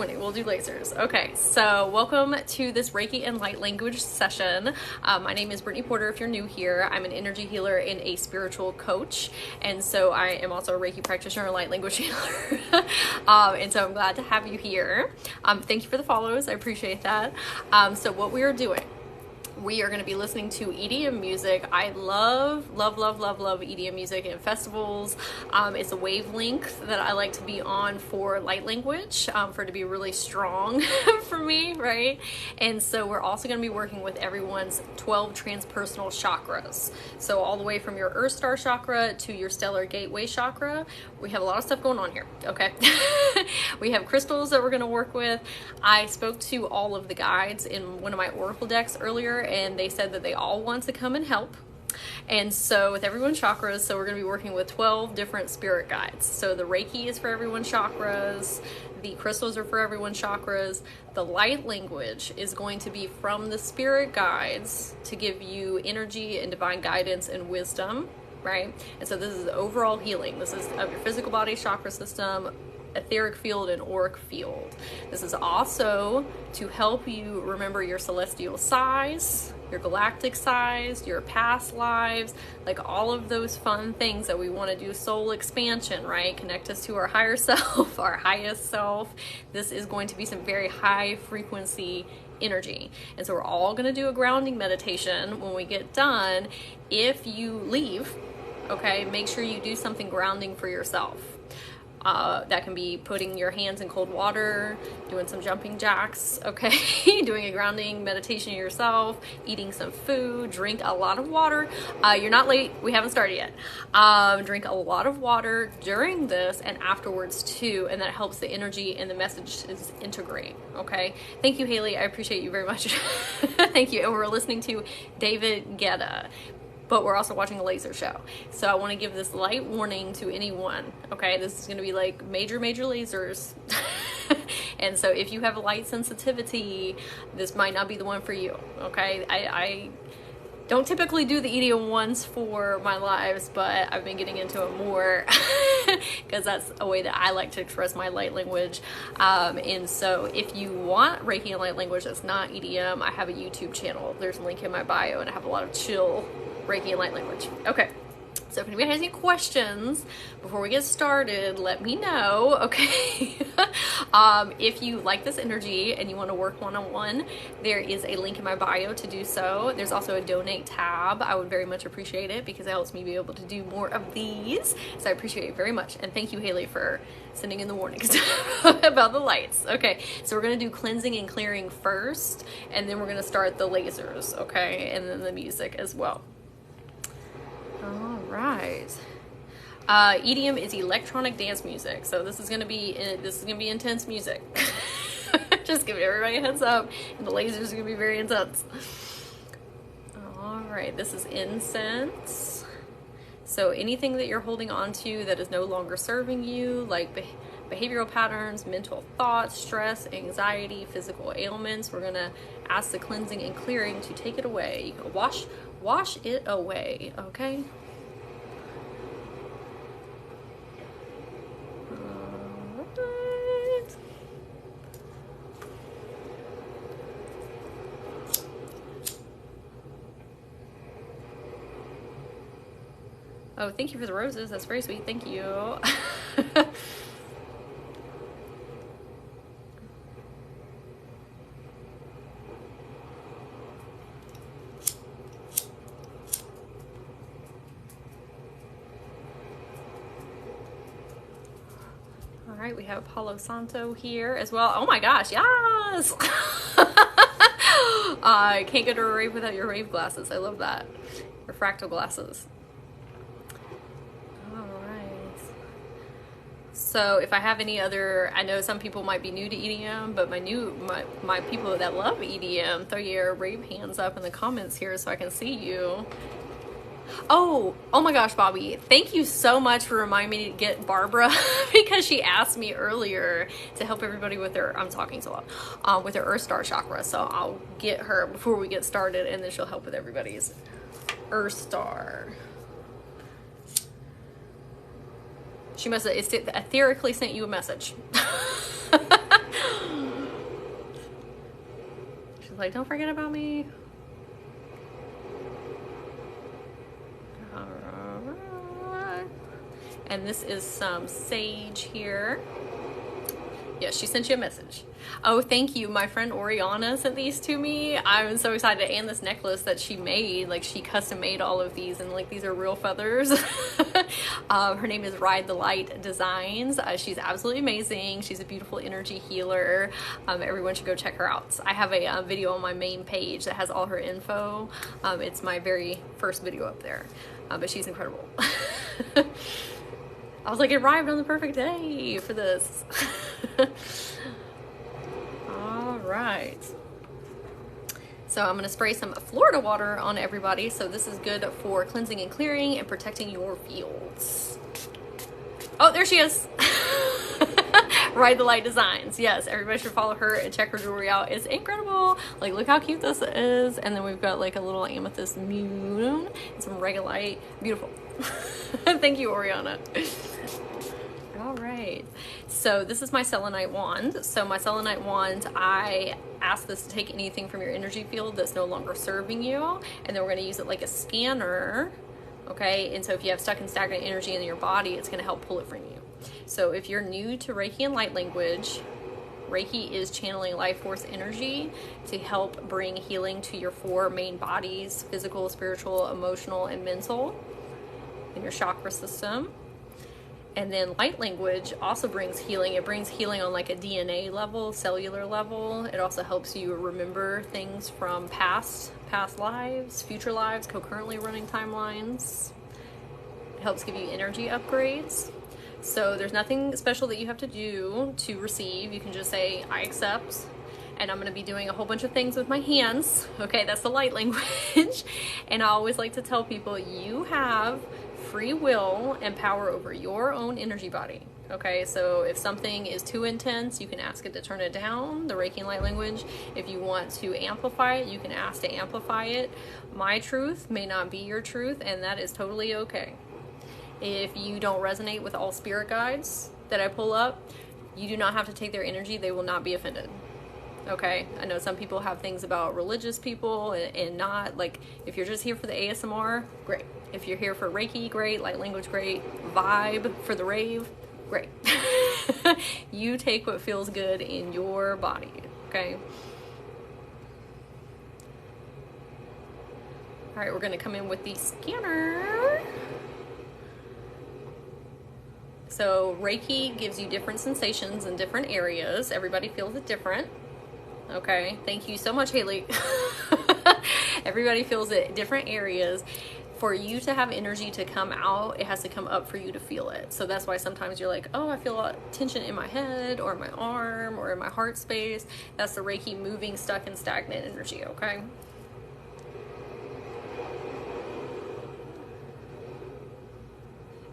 winning. We'll do lasers. Okay, so welcome to this Reiki and light language session. My name is Brittany Porter. If you're new here, I'm an energy healer and a spiritual coach, and so I am also a Reiki practitioner and light language healer. And so I'm glad to have you here. Thank you for the follows. I appreciate that. So what we are doing, we are going to be listening to EDM music. I love EDM music and festivals. It's a wavelength that I like to be on for light language, for it to be really strong for me, right? And so we're also going to be working with everyone's 12 transpersonal chakras. So all the way from your Earth Star chakra to your Stellar Gateway chakra. We have a lot of stuff going on here, okay? We have crystals that we're going to work with. I spoke to all of the guides in one of my oracle decks earlier, and they said that they all want to come and help. And so with everyone's chakras, so we're going to be working with 12 different spirit guides. So the Reiki is for everyone's chakras, the crystals are for everyone's chakras, the light language is going to be from the spirit guides to give you energy and divine guidance and wisdom, right? And so this is overall healing. This is of your physical body chakra system, etheric field, and auric field. This is also to help you remember your celestial size, your galactic size, your past lives, like all of those fun things that we want to do. Soul expansion, right? Connect us to our higher self, our highest self. This is going to be some very high frequency energy. And so we're all going to do a grounding meditation when we get done. If you leave, okay, make sure you do something grounding for yourself. That can be putting your hands in cold water, doing some jumping jacks, okay? Doing a grounding meditation yourself, eating some food, drink a lot of water. You're not late, we haven't started yet. Drink a lot of water during this and afterwards too, and that helps the energy and the messages integrate, okay? Thank you, Haley, I appreciate you very much. Thank you. And we're listening to David Guetta, but we're also watching a laser show. So I want to give this light warning to anyone, okay? This is going to be like major lasers. And so if you have a light sensitivity, this might not be the one for you, okay? I don't typically do the EDM ones for my lives, but I've been getting into it more because that's a way that I like to express my light language. And so if you want Reiki and light language that's not EDM, I have a YouTube channel. There's a link in my bio, and I have a lot of chill Reiki and light language. Okay, so if anybody has any questions before we get started, let me know, okay? If you like this energy and you want to work one-on-one, there is a link in my bio to do so. There's also a donate tab. I would very much appreciate it because it helps me be able to do more of these. So I appreciate it very much. And thank you, Haley, for sending in the warnings about the lights. Okay, so we're going to do cleansing and clearing first, and then we're going to start the lasers, okay? And then the music as well. All right. EDM is electronic dance music, so this is gonna be intense music. Just giving everybody a heads up, and the lasers are gonna be very intense. All right, this is incense. So anything that you're holding on to that is no longer serving you, like behavioral patterns, mental thoughts, stress, anxiety, physical ailments, we're gonna ask the cleansing and clearing to take it away. You can wash it away, okay? Alright. Oh, thank you for the roses. That's very sweet. Thank you. All right, we have Palo Santo here as well. Oh my gosh, yes! I can't go to a rave without your rave glasses. I love that. Your fractal glasses. All right. So if I have any other, I know some people might be new to EDM, but my people that love EDM, throw your rave hands up in the comments here so I can see you. Oh my gosh, Bobby, thank you so much for reminding me to get Barbara because she asked me earlier to help everybody with their, I'm talking so loud, with their Earth Star chakra. So I'll get her before we get started, and then she'll help with everybody's Earth Star. She must have etherically sent you a message. like, don't forget about me. Alright. And this is some sage here. Yes, she sent you a message. Oh, thank you. My friend Oriana sent these to me. I'm so excited. And this necklace that she made, like she custom made all of these, and like these are real feathers. Her name is Ride the Light Designs. She's absolutely amazing. She's a beautiful energy healer. Everyone should go check her out. I have a video on my main page that has all her info. It's my very first video up there, but she's incredible. I was like, it arrived on the perfect day for this. All right. So I'm going to spray some Florida water on everybody. So this is good for cleansing and clearing and protecting your fields. Oh, there she is. Ride the Light Designs. Yes, everybody should follow her and check her jewelry out. It's incredible. Like, look how cute this is. And then we've got like a little amethyst moon and some regolite. Beautiful. Thank you, Oriana. All right. So this is my selenite wand. So my selenite wand, I ask this to take anything from your energy field that's no longer serving you. And then we're going to use it like a scanner. Okay. And so if you have stuck and stagnant energy in your body, it's going to help pull it from you. So if you're new to Reiki and light language, Reiki is channeling life force energy to help bring healing to your 4 main bodies: physical, spiritual, emotional, and mental, in your chakra system. And then light language also brings healing. It brings healing on like a DNA level, cellular level. It also helps you remember things from past lives, future lives, concurrently running timelines. It helps give you energy upgrades. So there's nothing special that you have to do to receive. You can just say, I accept. And I'm going to be doing a whole bunch of things with my hands. Okay, that's the light language. And I always like to tell people, you have free will and power over your own energy body. Okay, so if something is too intense, you can ask it to turn it down, the Reiki and light language. If you want to amplify it, you can ask to amplify it. My truth may not be your truth, and that is totally okay. If you don't resonate with all spirit guides that I pull up, you do not have to take their energy. They will not be offended. Okay, I know some people have things about religious people and not. Like, if you're just here for the ASMR, great. If you're here for Reiki, great. Light language, great. Vibe for the rave, great. You take what feels good in your body, okay? All right, we're gonna come in with the scanner. So Reiki gives you different sensations in different areas. Everybody feels it different. Okay, thank you so much, Haley. Everybody feels it in different areas. For you to have energy to come out, it has to come up for you to feel it. So that's why sometimes you're like, oh, I feel a lot of tension in my head or my arm or in my heart space. That's the Reiki moving, stuck, and stagnant energy, okay?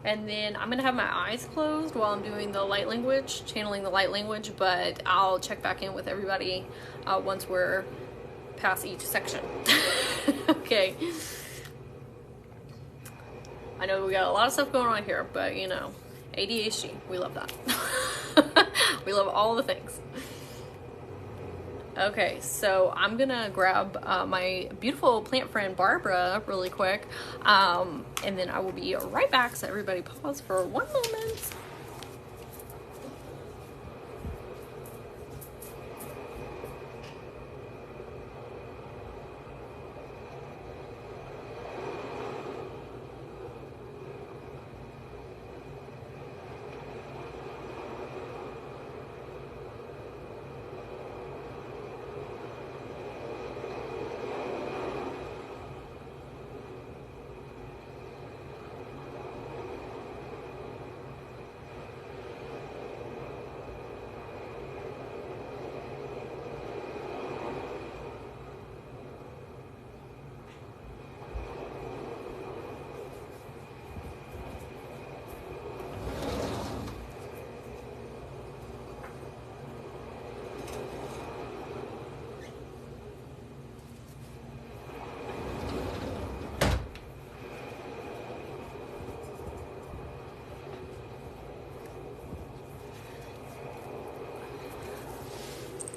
And then I'm going to have my eyes closed while I'm doing the light language, channeling the light language, but I'll check back in with everybody once we're past each section. Okay. I know we got a lot of stuff going on here, but you know, ADHD, we love that. We love all the things. Okay, so I'm gonna grab my beautiful plant friend Barbara really quick, and then I will be right back. So everybody pause for one moment.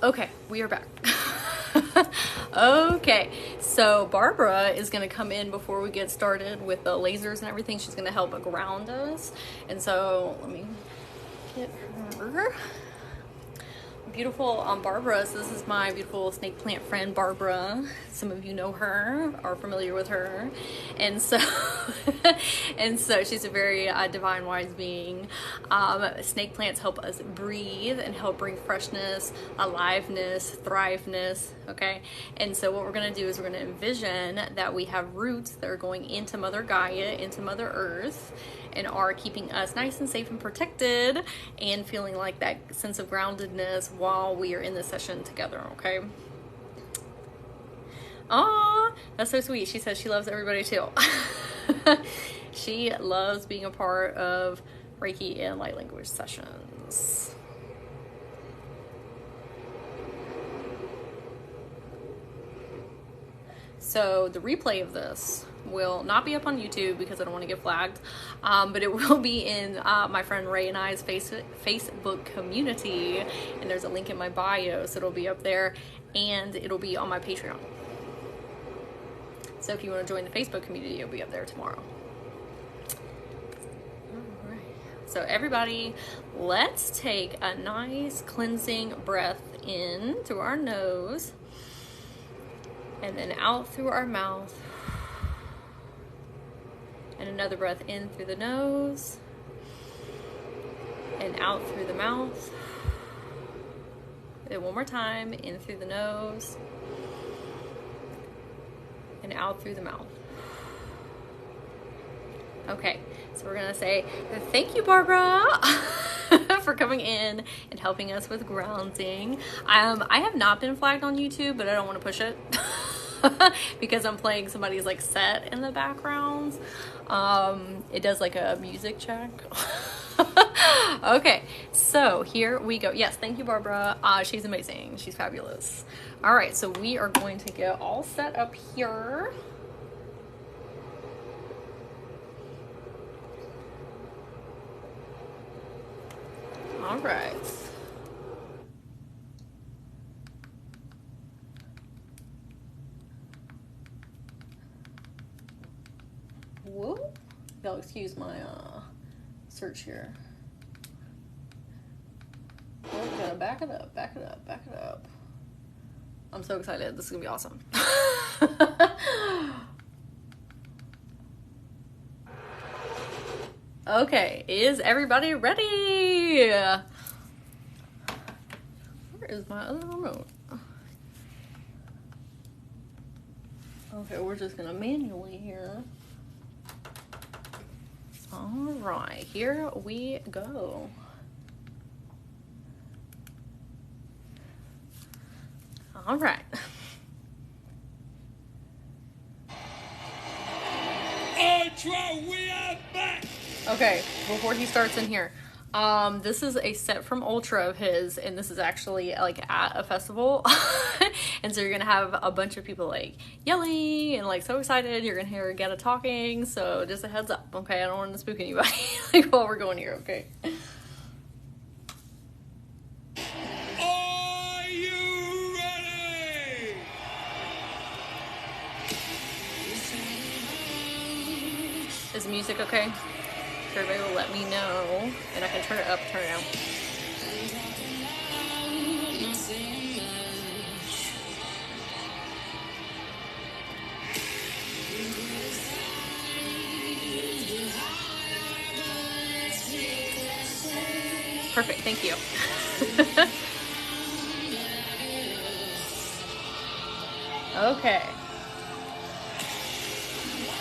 Okay, we are back. Okay, so Barbara is going to come in before we get started with the lasers and everything. She's going to help ground us. And so let me get her. Beautiful Barbara. So this is my beautiful snake plant friend Barbara. Some of you know her, are familiar with her, and so she's a very divine, wise being. Snake plants help us breathe and help bring freshness, aliveness, thriveness. Okay, and so what we're going to do is we're going to envision that we have roots that are going into Mother Gaia, into Mother Earth, and are keeping us nice and safe and protected and feeling like that sense of groundedness while we are in this session together, okay? Aw, that's so sweet. She says she loves everybody too. She loves being a part of Reiki and light language sessions. So the replay of this will not be up on YouTube because I don't want to get flagged, but it will be in my friend Ray and I's Facebook community, and there's a link in my bio, so it'll be up there, and it'll be on my Patreon. So if you want to join the Facebook community, it'll be up there tomorrow. All right. So everybody, let's take a nice cleansing breath in through our nose and then out through our mouth. And another breath in through the nose and out through the mouth. And one more time, in through the nose and out through the mouth. Okay, so we're gonna say, thank you, Barbara, for coming in and helping us with grounding. I have not been flagged on YouTube, but I don't want to push it. Because I'm playing somebody's like set in the background. It does like a music check. Okay, so here we go. Yes, thank you, Barbara. She's amazing. She's fabulous. All right, so we are going to get all set up here. All right. Whoa. Y'all excuse my search here. Oh, gotta back it up, back it up, back it up. I'm so excited. This is gonna be awesome. Okay, is everybody ready? Where is my other remote? Okay, we're just gonna manually here. All right, here we go. All right. Ultra, we are back. Okay, before he starts in here, this is a set from Ultra of his, and this is actually like at a festival. And so you're gonna have a bunch of people like yelling and like so excited. You're gonna hear Getta talking, so just a heads up, okay? I don't want to spook anybody like while we're going here, okay? Are you ready? Is the music okay? Everybody will let me know, and I can turn it up, turn it down. Perfect, thank you. Okay.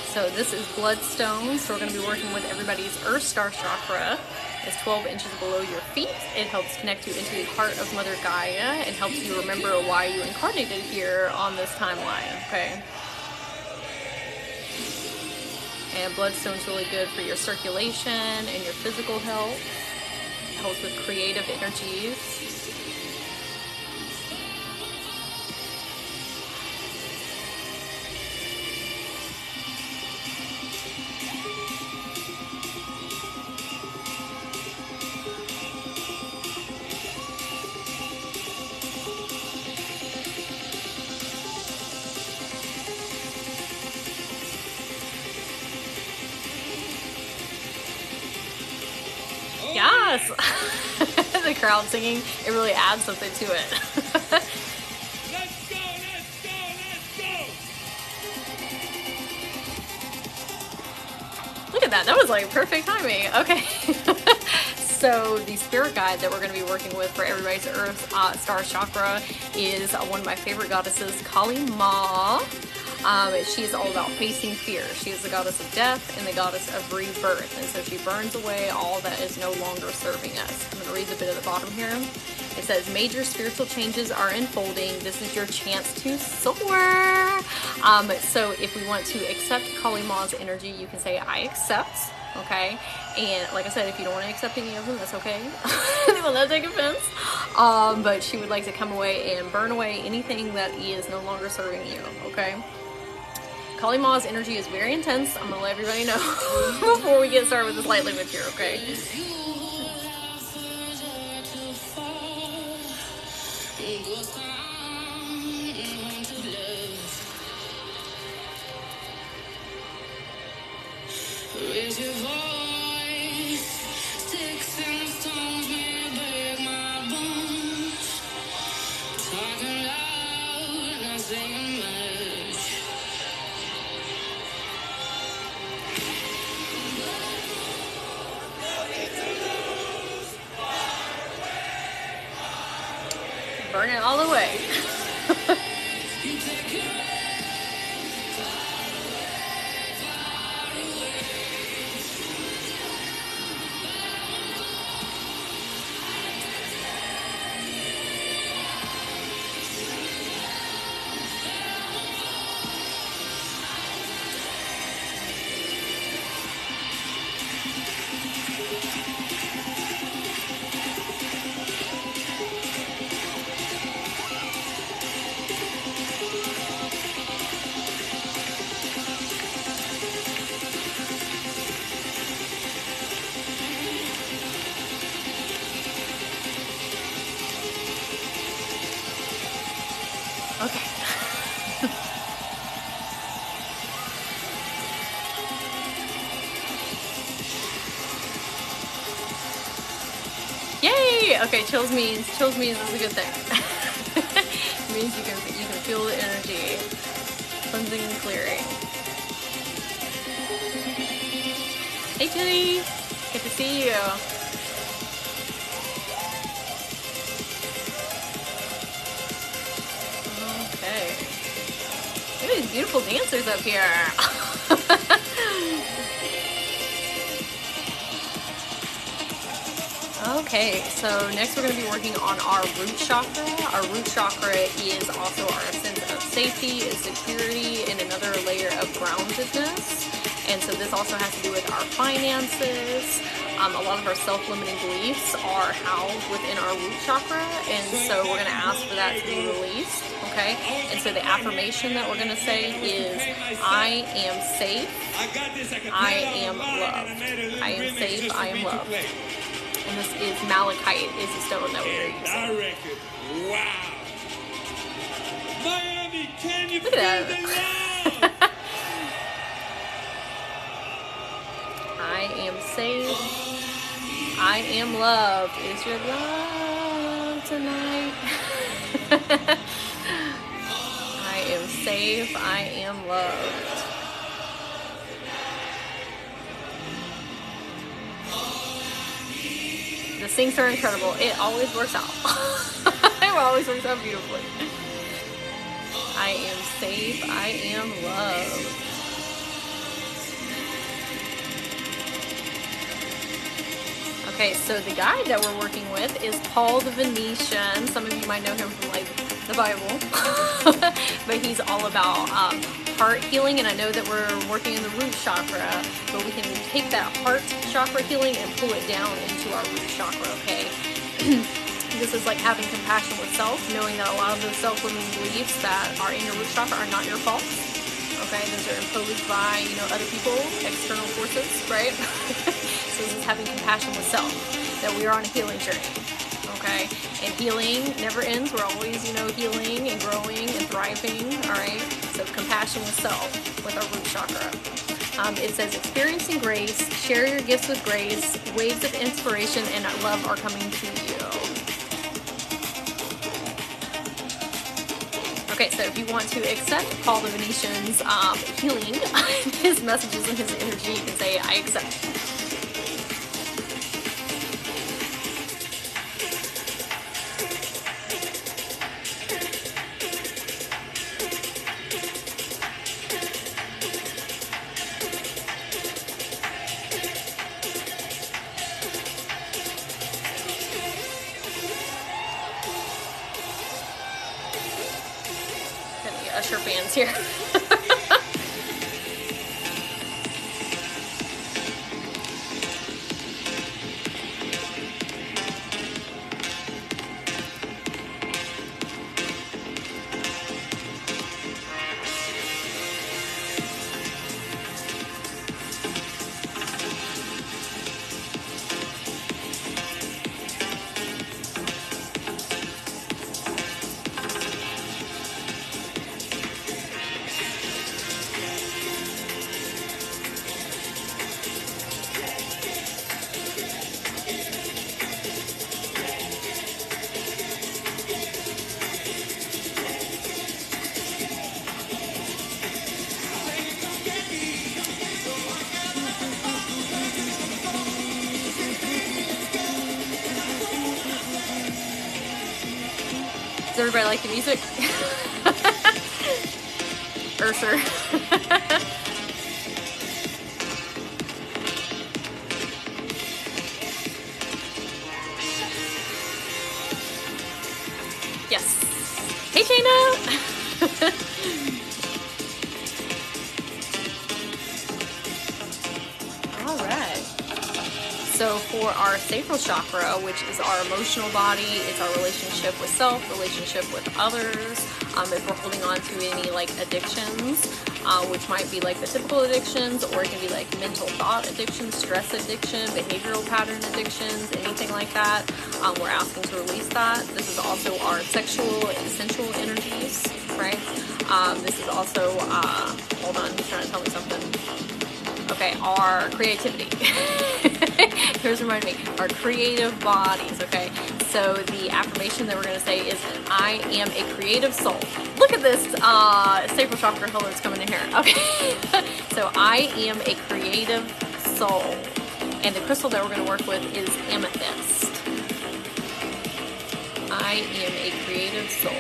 So this is bloodstone, so we're going to be working with everybody's Earth Star Chakra. It's 12 inches below your feet. It helps connect you into the heart of Mother Gaia. It helps you remember why you incarnated here on this timeline, okay? And bloodstone's really good for your circulation and your physical health. It helps with creative energies. yes. The crowd singing, it really adds something to it. Let's go, let's go, let's go. Look at that. That was like perfect timing. Okay. So the spirit guide that we're going to be working with for everybody's Earth Star Chakra is one of my favorite goddesses, Kali Ma. She's all about facing fear. She is the goddess of death and the goddess of rebirth. And so she burns away all that is no longer serving us. I'm going to read the bit at the bottom here. It says, major spiritual changes are unfolding. This is your chance to soar. So if we want to accept Kali Ma's energy, you can say, I accept. Okay, and like I said, if you don't want to accept any of them, that's okay. They will not take offense. But she would like to come away and burn away anything that is no longer serving you. Okay. Kali Ma's energy is very intense. I'm gonna let everybody know before we get started with this light language here. Okay. Raise your voice, sticks and stones may break my bones. Talking loud, not saying much. Burn it all the way. Okay. Yay! Okay, chills means is a good thing. It means you can feel the energy cleansing and clearing. Hey Chili! Good to see you. Okay. Look at these beautiful dancers up here. Okay, so next we're going to be working on our root chakra. Our root chakra is also our sense of safety and security and another layer of groundedness. And so this also has to do with our finances. A lot of our self-limiting beliefs are housed within our root chakra, and so we're going to ask for that to be released, okay? And so the affirmation that we're going to say is, I am safe, I am loved. I am safe, I am loved. And this is malachite, is the stone that we are using. I reckon. Wow. Miami, can you Look feel at the that. love? I am safe, I am loved. Is your love tonight? I am safe, I am loved. The syncs are incredible. It always works out. It always works out beautifully. I am safe, I am loved. Okay, so the guide that we're working with is Paul the Venetian. Some of you might know him from like the Bible, but he's all about heart healing. And I know that we're working in the root chakra, but we can take that heart chakra healing and pull it down into our root chakra. Okay, this is like having compassion with self, knowing that a lot of those self-limiting beliefs that are in your root chakra are not your fault. Okay, those are imposed by, other people, external forces, right? So this is having compassion with self, that we are on a healing journey, okay? And healing never ends. We're always, healing and growing and thriving, all right? So compassion with self, with our root chakra. It says, experiencing grace, share your gifts with grace, waves of inspiration and love are coming to you. Okay, so if you want to accept Paul the Venetian's healing, his messages and his energy, you can say, I accept. Usher fans here. Does everybody like the music? Ursher. Yes. Hey, Jana. All right. So for our sacral chakra, which is our emotional body, it's our relationship with self, relationship with others. If we're holding on to any like addictions, which might be like the typical addictions, or it can be like mental thought addiction, stress addiction, behavioral pattern addictions, anything like that, we're asking to release that. This is also our sexual and sensual energies, right? This is also, hold on, he's trying to tell me something. Okay, our creativity. Here's reminding me, our creative bodies, okay? So the affirmation that we're going to say is, I am a creative soul. Look at this sacral chakra color that's coming in here. Okay, so I am a creative soul. And the crystal that we're going to work with is amethyst. I am a creative soul.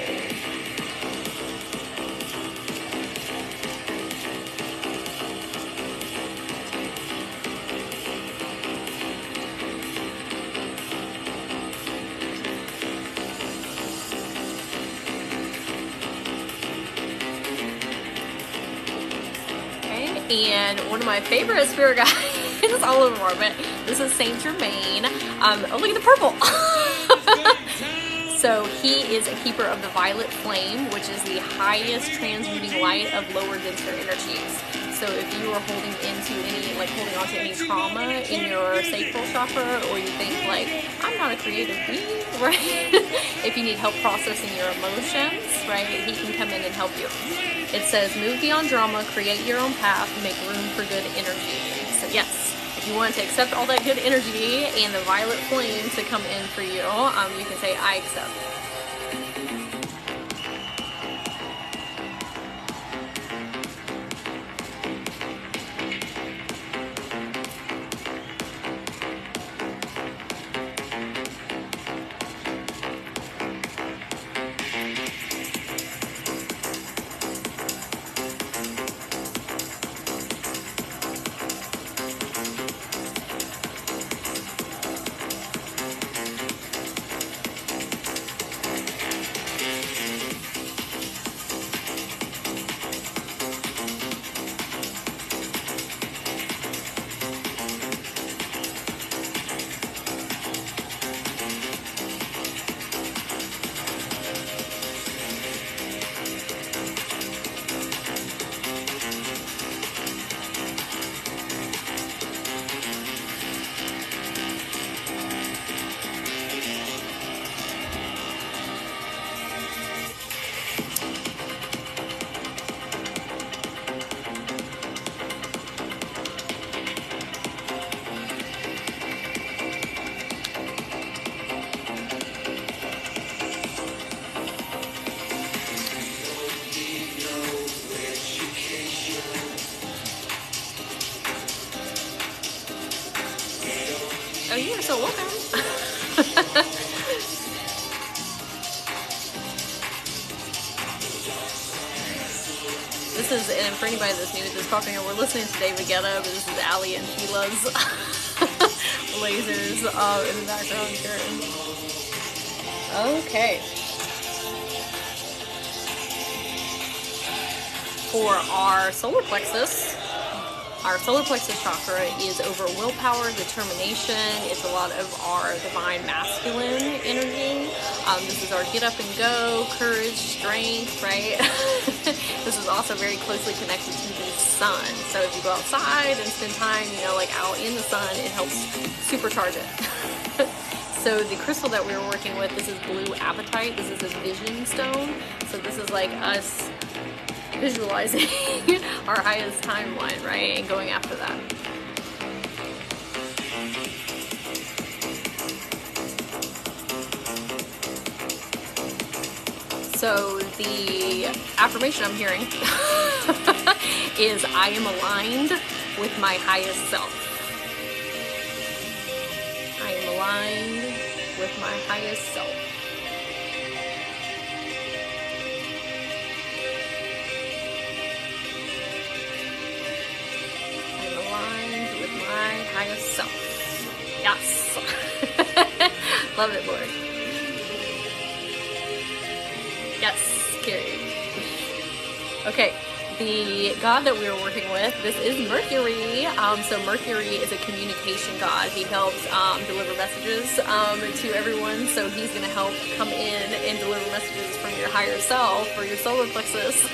And one of my favorite spirit guides, it's all over more, but this is Saint Germain. Oh, look at the purple. So he is a keeper of the violet flame, which is the highest transmuting light of lower, denser energies. So if you are holding into any, like holding on to any trauma in your sacral chakra, or you think like, I'm not a creative being, right? If you need help processing your emotions, right, he can come in and help you. It says, move beyond drama, create your own path, make room for good energy. So yes, if you want to accept all that good energy and the violet flame to come in for you, you can say, I accept. this is, and for anybody that's new to this popping in, we're listening to David Guetta, but this is Ali and Tila's lasers in the background here. Okay. For our solar plexus chakra is over willpower, determination. It's a lot of our divine masculine energy. This is our get up and go, courage, strength, right? This is also very closely connected to the sun. So if you go outside and spend time, like out in the sun, it helps supercharge it. So the crystal that we were working with, this is blue apatite. This is a vision stone. So this is like us visualizing our highest timeline, right? And going after that. So the affirmation I'm hearing is, I am aligned with my highest self. I am aligned with my highest self. My highest self. Yes. Love it, Lord. Yes, Carrie. Okay, the god that we were working with, this is Mercury. So Mercury is a communication god. He helps deliver messages to everyone. So he's going to help come in and deliver messages from your higher self or your solar plexus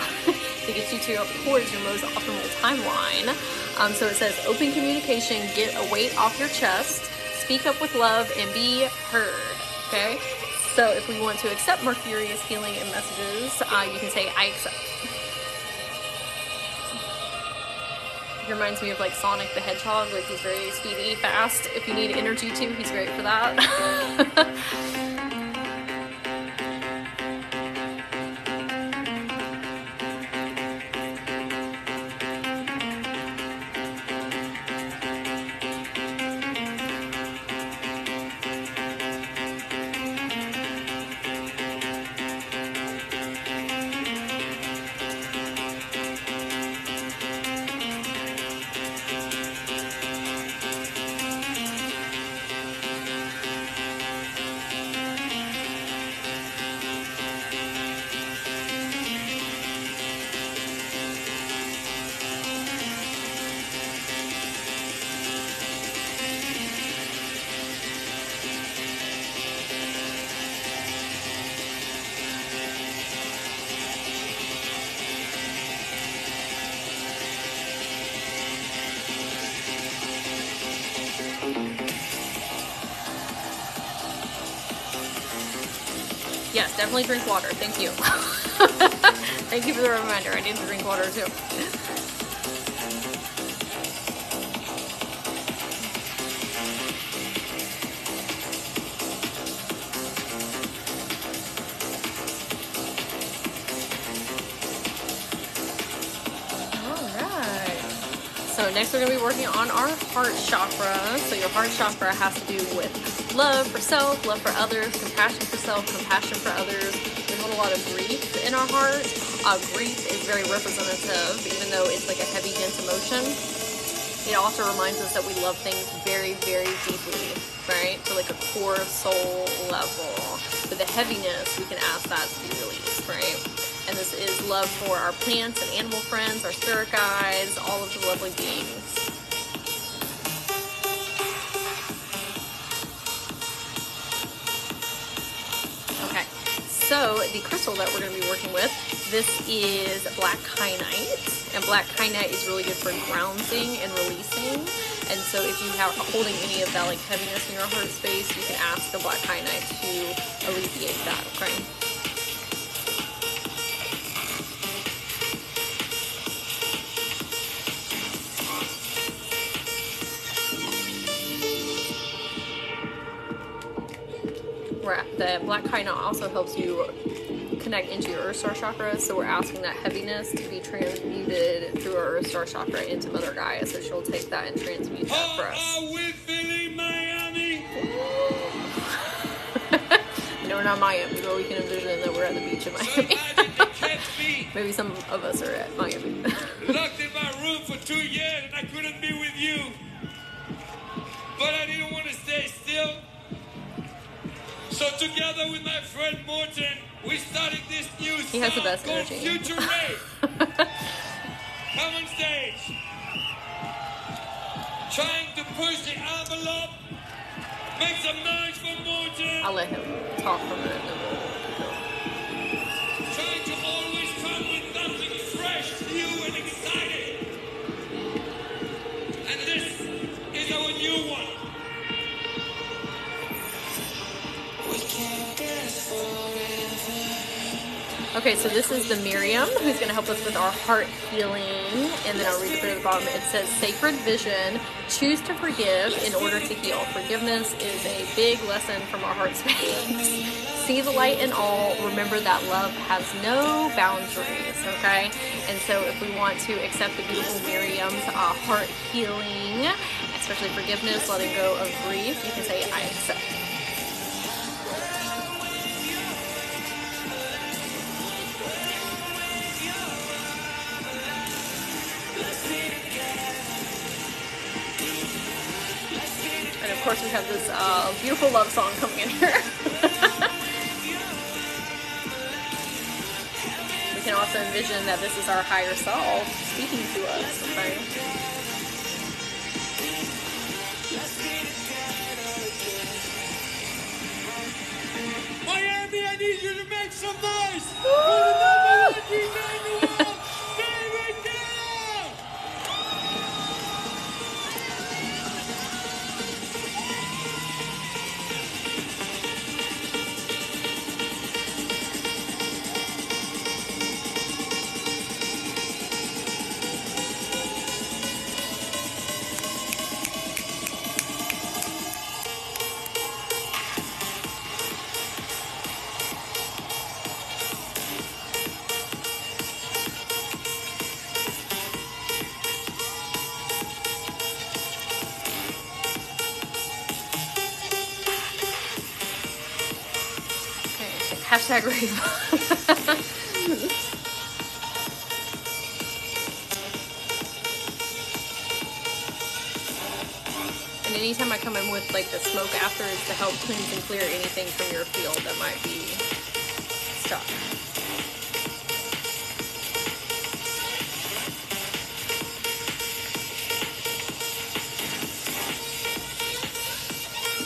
to get you towards your most optimal timeline. So it says, open communication, get a weight off your chest, speak up with love, and be heard. Okay? So if we want to accept Mercurius healing and messages, you can say, I accept. It reminds me of like Sonic the Hedgehog. Like, he's very speedy, fast. If you need energy too, he's great for that. Yes, definitely drink water. Thank you. Thank you for the reminder. I need to drink water too. So next we're going to be working on our heart chakra. So your heart chakra has to do with love for self, love for others, compassion for self, compassion for others. We hold a lot of grief in our heart. Grief is very representative, even though it's like a heavy, dense emotion. It also reminds us that we love things very, very deeply, right? So like a core soul level. But the heaviness, we can ask that to be released, right? And this is love for our plants and animal friends, our spirit guides, all of the lovely beings. Okay, so the crystal that we're going to be working with, this is black kyanite. And black kyanite is really good for grounding and releasing. And so if you are holding any of that like heaviness in your heart space, you can ask the black kyanite to alleviate that, okay? The black kyanite also helps you connect into your Earth Star chakra, so we're asking that heaviness to be transmuted through our Earth Star chakra into Mother Gaia, so she'll take that and transmute that for us. Are we feeling Miami? No, we're not Miami, but we can envision that we're at the beach in Miami. Somebody to catch me Maybe some of us are at Miami. Locked in my room for 2 years and I couldn't be with you. But I didn't want to stay still. So together with my friend Morton, we started this new He has the song best called energy. Future Ray. Come on stage. Trying to push the envelope. Make some noise for Morton. I'll let him talk for a minute and then we'll go. Trying to always come with something fresh, new, and exciting. And this is our new one. Okay, so this is the Miriam who's going to help us with our heart healing, and then I'll read it at the bottom. It says, sacred vision, choose to forgive in order to heal. Forgiveness is a big lesson from our heart space. See the light in all. Remember that love has no boundaries, okay? And so if we want to accept the beautiful Miriam's heart healing, especially forgiveness, letting go of grief, you can say, I accept. And of course we have this beautiful love song coming in here. We can also envision that this is our higher self speaking to us, okay? Miami, I need you to make some noise for the number one DJ in the world, David Guetta! Hashtag rave. And anytime I come in with like the smoke after, it's to help cleanse and clear anything from your field that might be stuck.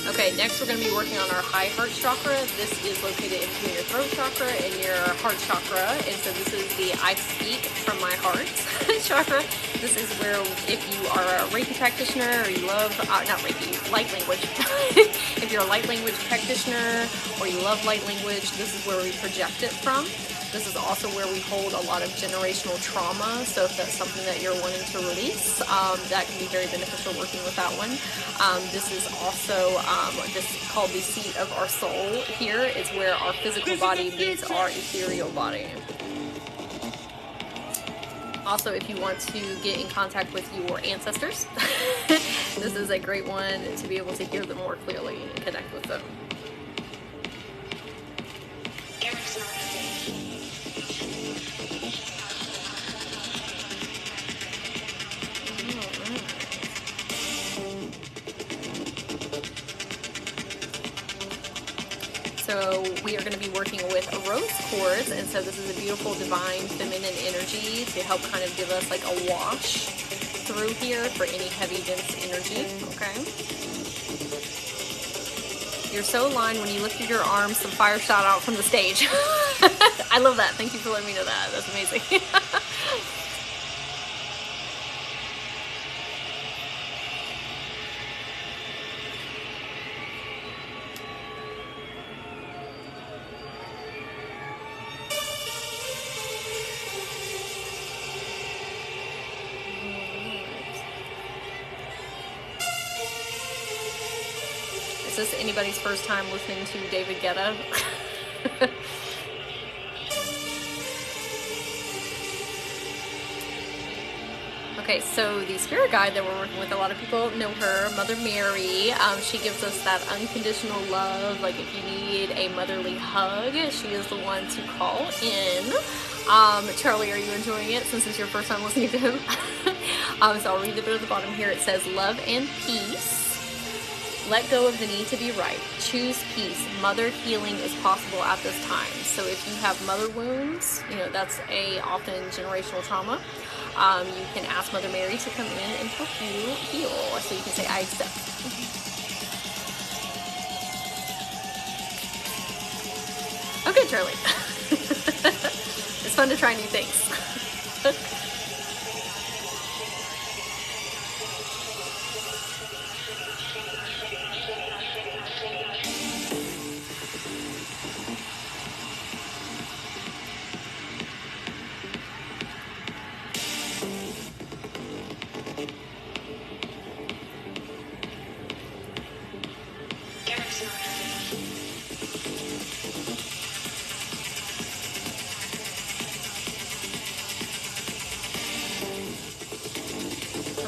Okay, next we're going to be working on our high heart chakra. This is located in between your throat chakra and your heart chakra. And so this is the I speak from my heart chakra. This is where if you are a Reiki practitioner or you love, not Reiki, light language. If you're a light language practitioner or you love light language, this is where we project it from. This is also where we hold a lot of generational trauma. So if that's something that you're wanting to release, that can be very beneficial working with that one. This is also this is called the seat of our soul. Here is where our physical body meets our ethereal body. Also, if you want to get in contact with your ancestors, this is a great one to be able to hear them more clearly and connect with them. So we are going to be working with a rose quartz, and so this is a beautiful divine feminine energy to help kind of give us like a wash through here for any heavy dense energy. Okay. You're so aligned. When you lifted your arms, some fire shot out from the stage. I love that. Thank you for letting me know that. That's amazing. Is this anybody's first time listening to David Guetta? Okay, so the spirit guide that we're working with, a lot of people know her, Mother Mary. She gives us that unconditional love. Like if you need a motherly hug, she is the one to call in. Charlie, are you enjoying it since it's your first time listening to him? So I'll read the bit at the bottom here. It says, love and peace. Let go of the need to be right. Choose peace. Mother healing is possible at this time. So if you have mother wounds, that's often generational trauma. You can ask Mother Mary to come in and help you heal. So you can say, I accept. Okay, Charlie. It's fun to try new things.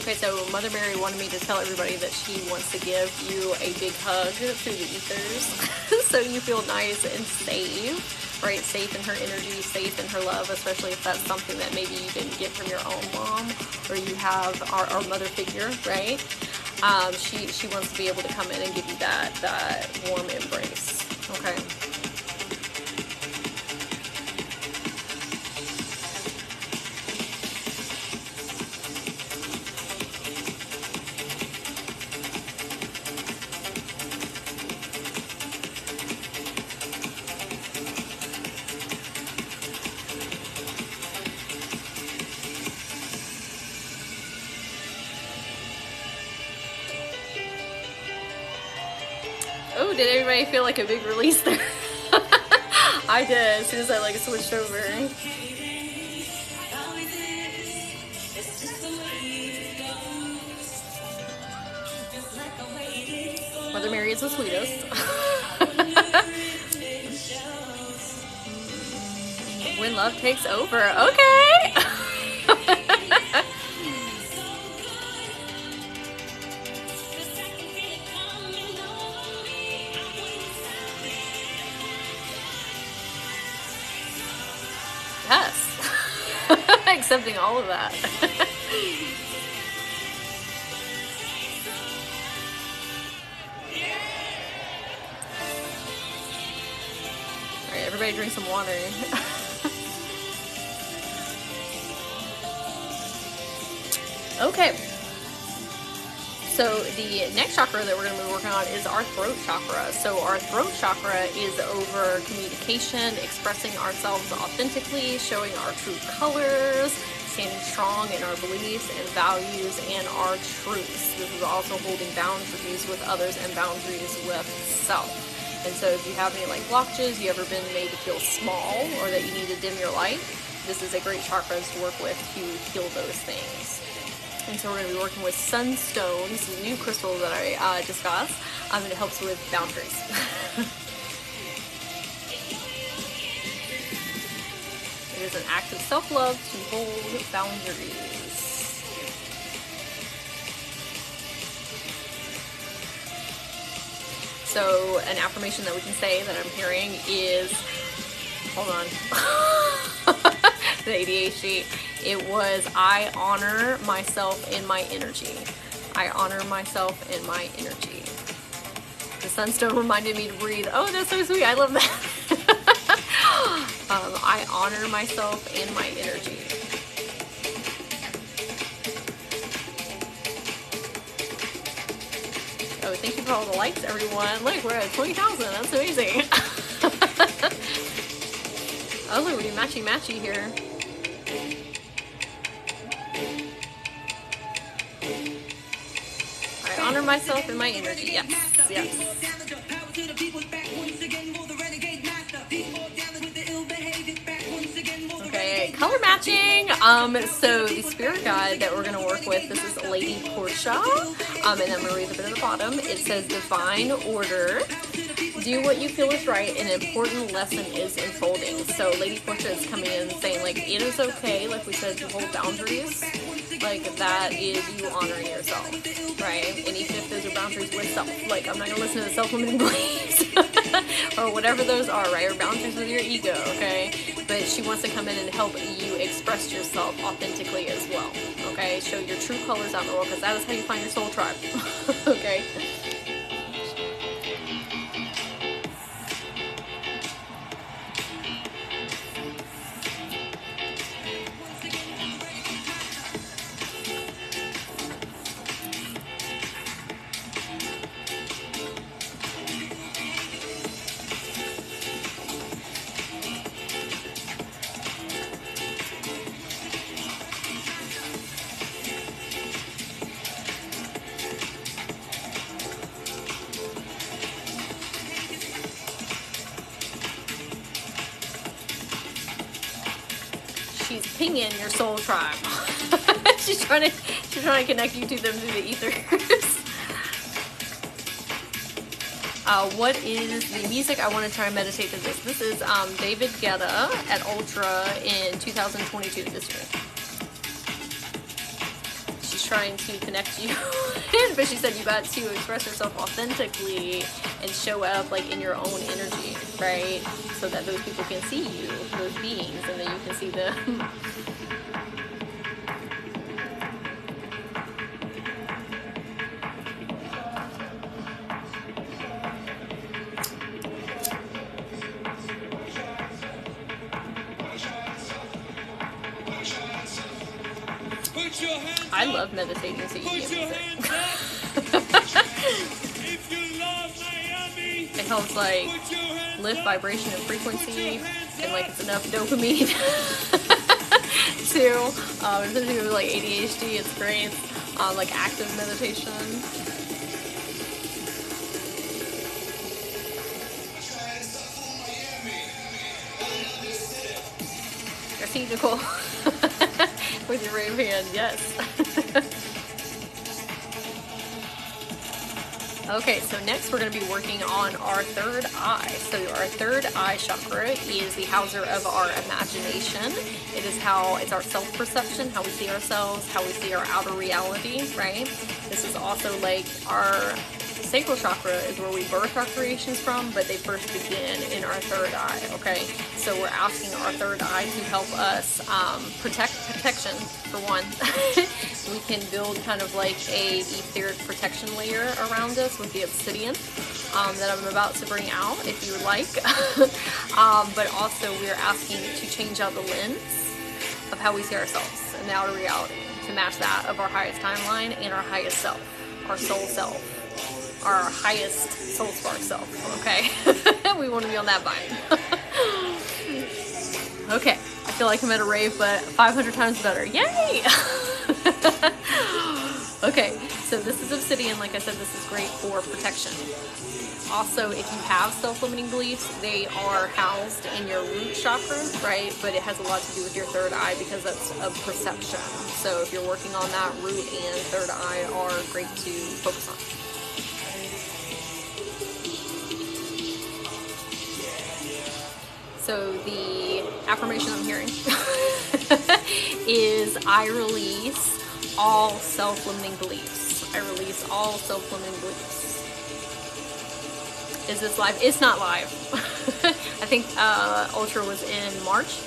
Okay, so Mother Mary wanted me to tell everybody that she wants to give you a big hug through the ethers so you feel nice and safe, right? Safe in her energy, safe in her love, especially if that's something that maybe you didn't get from your own mom or you have our mother figure, right? She wants to be able to come in and give you that warm embrace, okay? Oh, did everybody feel like a big release there? I did, as soon as I switched over. Mother Mary is the sweetest. When love takes over. Okay. Yes. Accepting all of that. All right, everybody drink some water. Okay. So the next chakra that we're going to be working on is our throat chakra. So our throat chakra is over communication, expressing ourselves authentically, showing our true colors, standing strong in our beliefs and values and our truths. This is also holding boundaries with others and boundaries with self. And so if you have any blockages, you ever been made to feel small or that you need to dim your light, this is a great chakra to work with to heal those things. And so we're going to be working with sunstone. This is a new crystal that I discussed, and it helps with boundaries. It is an act of self-love to hold boundaries. So an affirmation that we can say that I'm hearing is, hold on, the ADHD. It was, I honor myself in my energy. I honor myself in my energy. The sunstone reminded me to breathe. Oh, that's so sweet. I love that. I honor myself in my energy. Oh, thank you for all the likes, everyone. Look, we're at 20,000. That's amazing. Oh, look, we're doing matchy-matchy here. I honor myself in my energy. Yes, yes. Okay, color matching. So the spirit guide that we're going to work with, this is Lady Portia. And I'm going to read the bit at the bottom. It says, divine order. Do what you feel is right. An important lesson is unfolding. So Lady Portia is coming in saying, it is okay, like we said, to hold boundaries. Like, that is you honoring yourself, right? And even if those are boundaries with self, like, I'm not gonna listen to the self-limiting beliefs or whatever those are, right? Or boundaries with your ego, okay? But she wants to come in and help you express yourself authentically as well, okay? Show your true colors out in the world, because that is how you find your soul tribe, okay? She's pinging your soul tribe. she's trying to connect you to them through the ethers. What is the music I want to try and meditate to this? This is David Guetta at Ultra in 2022 this year. She's trying to connect you, but she said you got to express yourself authentically and show up like in your own energy, right? So that those people can see you, those beings, and then you can see them. I love meditating to EDM music. It helps like lift vibration and frequency, and like it's enough dopamine to especially with like ADHD, it's great. Like active meditation. I see Nicole with your rave hand, yes. Okay, so next we're going to be working on our third eye. So our third eye chakra is the houser of our imagination. It's our self-perception, how we see ourselves, how we see our outer reality, right? This is also like our sacral chakra is where we birth our creations from, but they first begin in our third eye, okay? So we're asking our third eye to help us protection, for one. We can build kind of like a etheric protection layer around us with the obsidian that I'm about to bring out, if you would like. But also we're asking to change out the lens of how we see ourselves in the outer reality to match that of our highest timeline and our highest self, our soul self. Our highest soul spark self, okay? We want to be on that vibe. Okay, I feel like I'm at a rave, but 500 times better. Yay! Okay, so this is obsidian. Like I said, this is great for protection. Also, if you have self-limiting beliefs, they are housed in your root chakra, right? But it has a lot to do with your third eye because that's a perception. So if you're working on that, root and third eye are great to focus on. So the affirmation I'm hearing is I release all self-limiting beliefs. I release all self-limiting beliefs. Is this live? It's not live. I think Ultra was in March.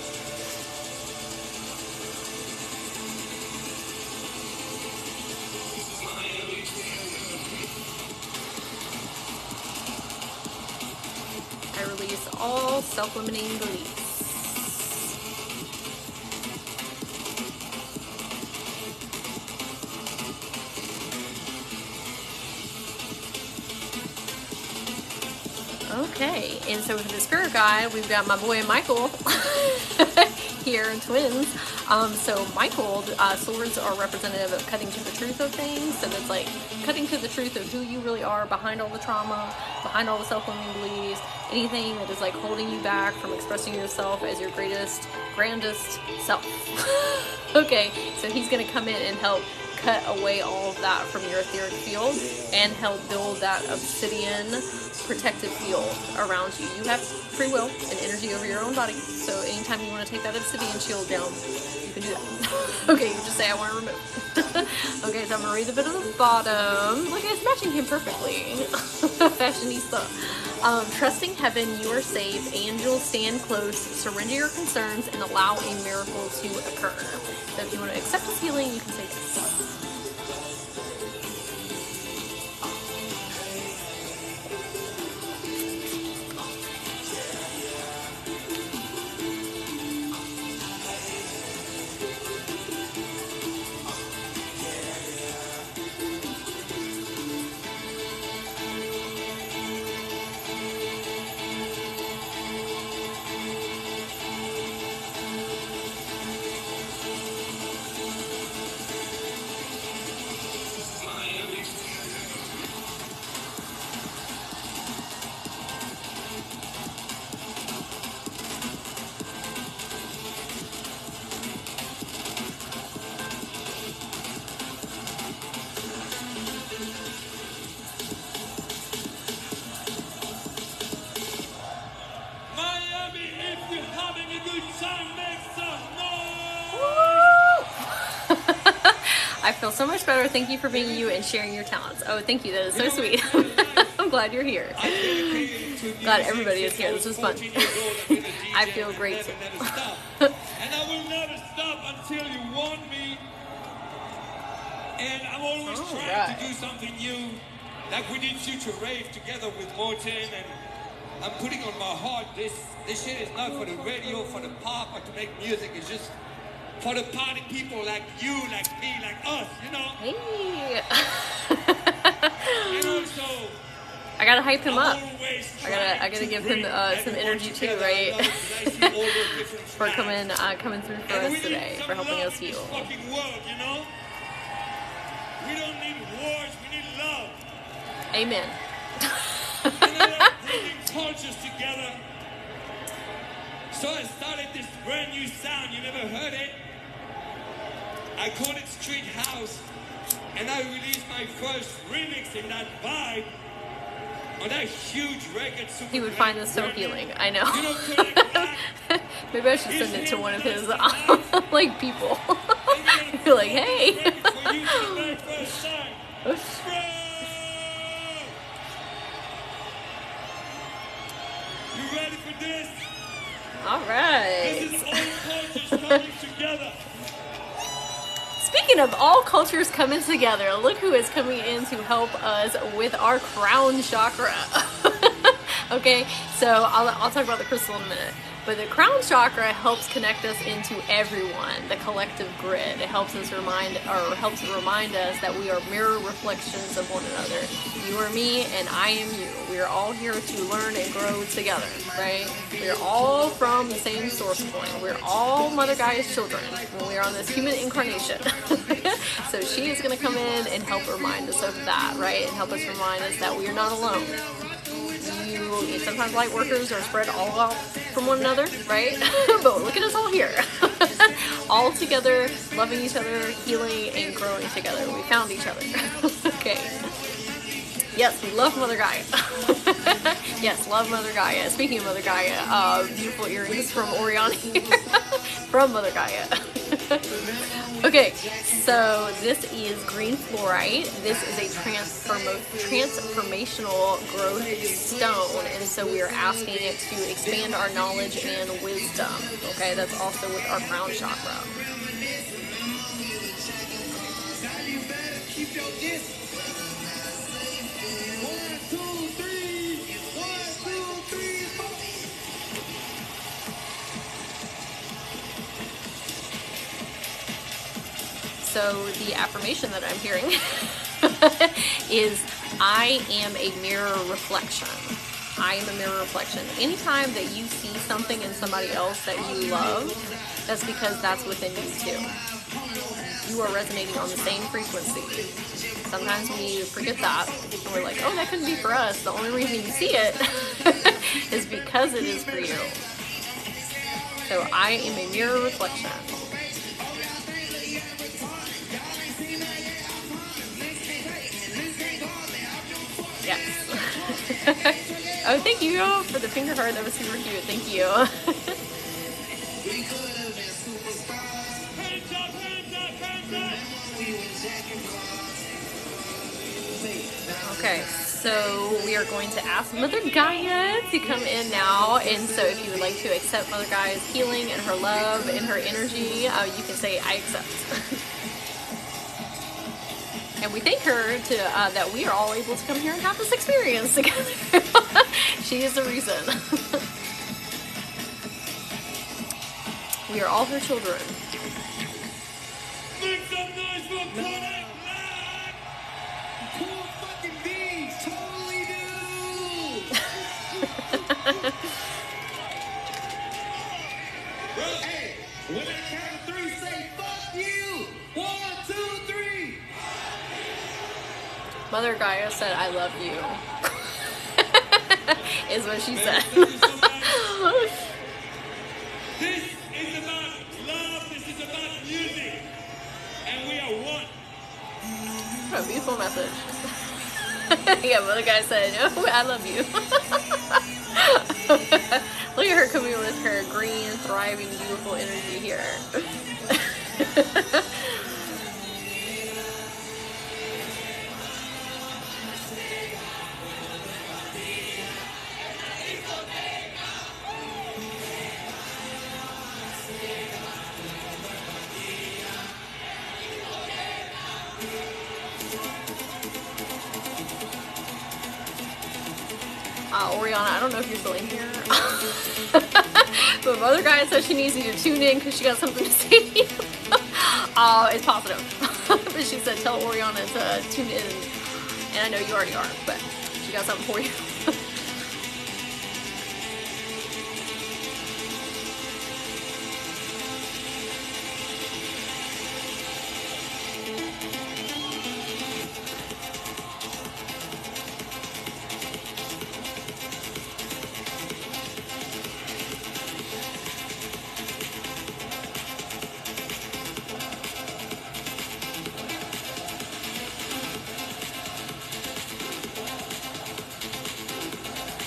I release all self-limiting beliefs. Okay, and so for the spirit guide, we've got my boy Michael here in twins. So Michael, swords are representative of cutting to the truth of things. So that's like cutting to the truth of who you really are behind all the trauma, behind all the self-limiting beliefs, anything that is like holding you back from expressing yourself as your greatest, grandest self. Okay, so he's going to come in and help cut away all of that from your etheric field and help build that obsidian protective field around you. You have free will and energy over your own body. So anytime you want to take that obsidian shield down, you can do that. Okay, you just say I want to remove. Okay, so I'm gonna read the bit of the bottom. Look, it's matching him perfectly. Fashionista. Trusting heaven, you are safe. Angels, stand close. Surrender your concerns and allow a miracle to occur. So if you want to accept this healing, you can say this. I feel so much better. Thank you for being you and sharing your talents. Oh, thank you. That is so sweet. I'm glad you're here. Glad everybody is here. This was fun. I feel great too. And I will never stop until you want me. And I'm always trying to do something new. Like we did Future Rave together with Morton, and I'm putting on my heart, this shit is not for the radio, for the pop, or to make music. It's just for the party people like you, like me, like us, you know? Hey. And also, I gotta hype him up. I gotta give him some energy too, right? For coming through for us today, for helping us heal. Fucking world, you know? We don't need wars, we need love. Amen. And I like bringing cultures together. So I started this brand new sound. You never heard it? I called it Street House. And I released my first remix in that vibe on that huge record. He would find this so healing. I know. You know, maybe I should send it to one of his like people. Be like, hey. You ready for this? All right. This is all cultures coming together. Speaking of all cultures coming together, look who is coming in to help us with our crown chakra. Okay, so I'll talk about the crystal in a minute. But the crown chakra helps connect us into everyone, the collective grid. It helps remind us that we are mirror reflections of one another. You are me and I am you. We are all here to learn and grow together, right? We are all from the same source point. We're all Mother Gaia's children when we are on this human incarnation. So she is going to come in and help remind us of that, right? And help us remind us that we are not alone. Sometimes light workers are spread all out from one another, right? But look at us all here. All together, loving each other, healing, and growing together. We found each other. Okay. Yes, we love Mother Gaia. Yes, love Mother Gaia. Speaking of Mother Gaia, beautiful earrings from Orion here. From Mother Gaia. Okay, so this is green fluorite. This is a transformational growth stone, and so we are asking it to expand our knowledge and wisdom. Okay, that's also with our crown chakra. So the affirmation that I'm hearing is, I am a mirror reflection. I am a mirror reflection. Anytime that you see something in somebody else that you love, that's because that's within you too. You are resonating on the same frequency. Sometimes we forget that, and we're like, oh, that couldn't be for us. The only reason you see it is because it is for you. So I am a mirror reflection. Yes. Oh, thank you for the finger heart. That was super cute. Thank you. Okay, so we are going to ask Mother Gaia to come in now. And so if you would like to accept Mother Gaia's healing and her love and her energy, you can say, I accept. And we thank her to that we are all able to come here and have this experience together. She is the reason. We are all her children. Make some noise for Planet Black! Cool fucking beats, totally do! Well, hey, when I count to three, say fuck you! 1, 2, 3! Mother Gaia said, I love you. Is what she said. Thank you so much. This is about love, this is about music, and we are one. What a beautiful message. Yeah, Mother Gaia said, oh, I love you. Look at her coming with her green, thriving, beautiful energy here. Oriana, I don't know if you're still in here. But Mother Gaia says she needs you to tune in because she got something to say to you. It's positive. But she said tell Oriana to tune in. And I know you already are, but she got something for you.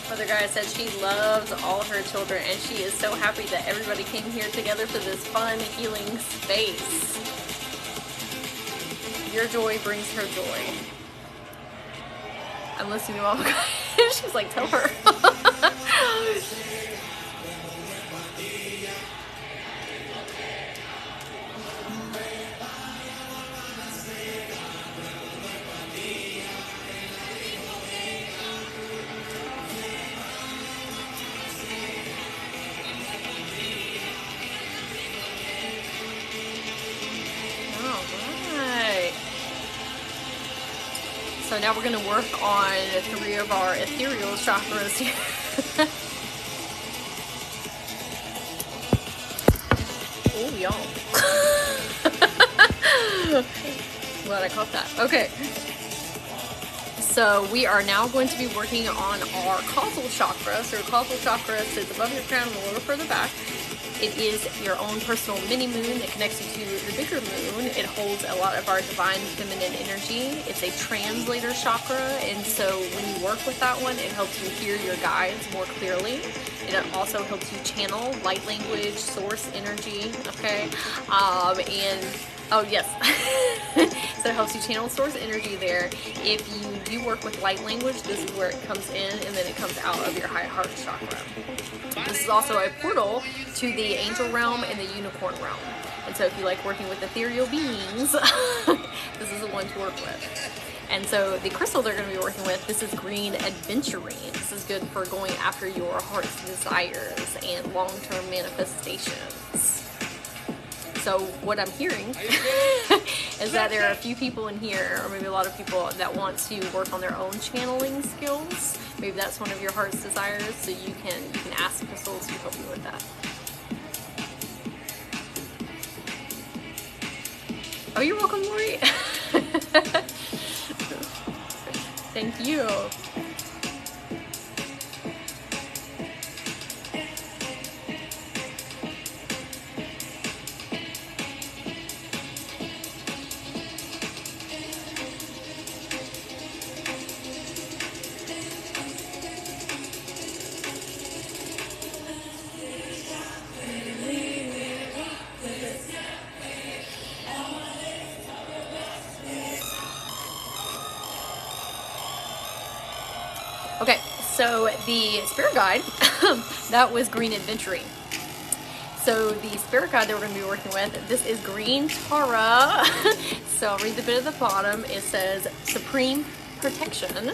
Mother Gaia said she loves all her children and she is so happy that everybody came here together for this fun healing space. Your joy brings her joy. I'm listening to Mama Gaia. She's like, tell her. So now we're going to work on 3 of our ethereal chakras here. Oh, y'all. Glad I caught that. Okay. So we are now going to be working on our causal chakra. So your causal chakra sits above your crown and a little further back. It is your own personal mini moon that connects you to the bigger moon. It holds a lot of our divine feminine energy. It's a translator chakra, and so when you work with that one, it helps you hear your guides more clearly. It also helps you channel light language, source energy, okay? Oh yes, so it helps you channel source energy there. If you do work with light language, this is where it comes in and then it comes out of your high heart chakra. This is also a portal to the angel realm and the unicorn realm. And so if you like working with ethereal beings, this is the one to work with. And so the crystal they're going to be working with, this is green aventurine. This is good for going after your heart's desires and long-term manifestations. So what I'm hearing is that there are a few people in here, or maybe a lot of people, that want to work on their own channeling skills. Maybe that's one of your heart's desires, so you can ask crystals to help you with that. Oh, you're welcome, Lori. Thank you. So the spirit guide, that was green adventuring. So the spirit guide that we're going to be working with, this is green Tara. So I'll read the bit at the bottom. It says, supreme protection.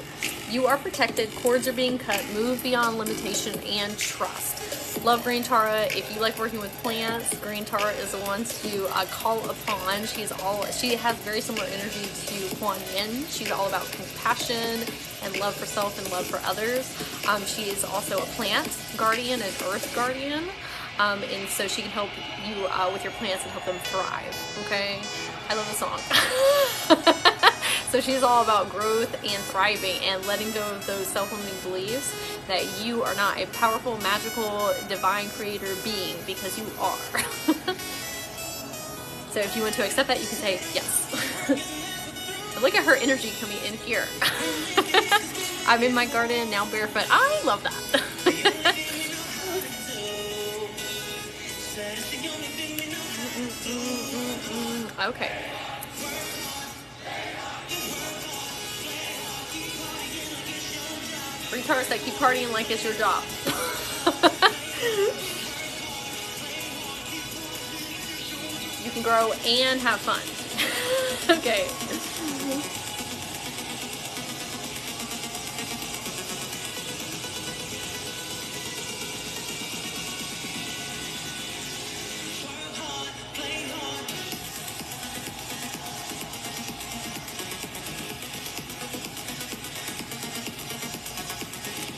You are protected, cords are being cut, move beyond limitation and trust. Love green Tara. If you like working with plants, green Tara is the one to call upon. She has very similar energy to Kuan Yin. She's all about compassion and love for self and love for others. She is also a plant guardian, an earth guardian. And so she can help you with your plants and help them thrive, okay? I love the song. So she's all about growth and thriving and letting go of those self-limiting beliefs that you are not a powerful, magical, divine creator being, because you are. So if you want to accept that, you can say yes. But look at her energy coming in here. I'm in my garden, now barefoot. I love that. Okay. Retards that keep partying like it's your job. You can grow and have fun. Okay.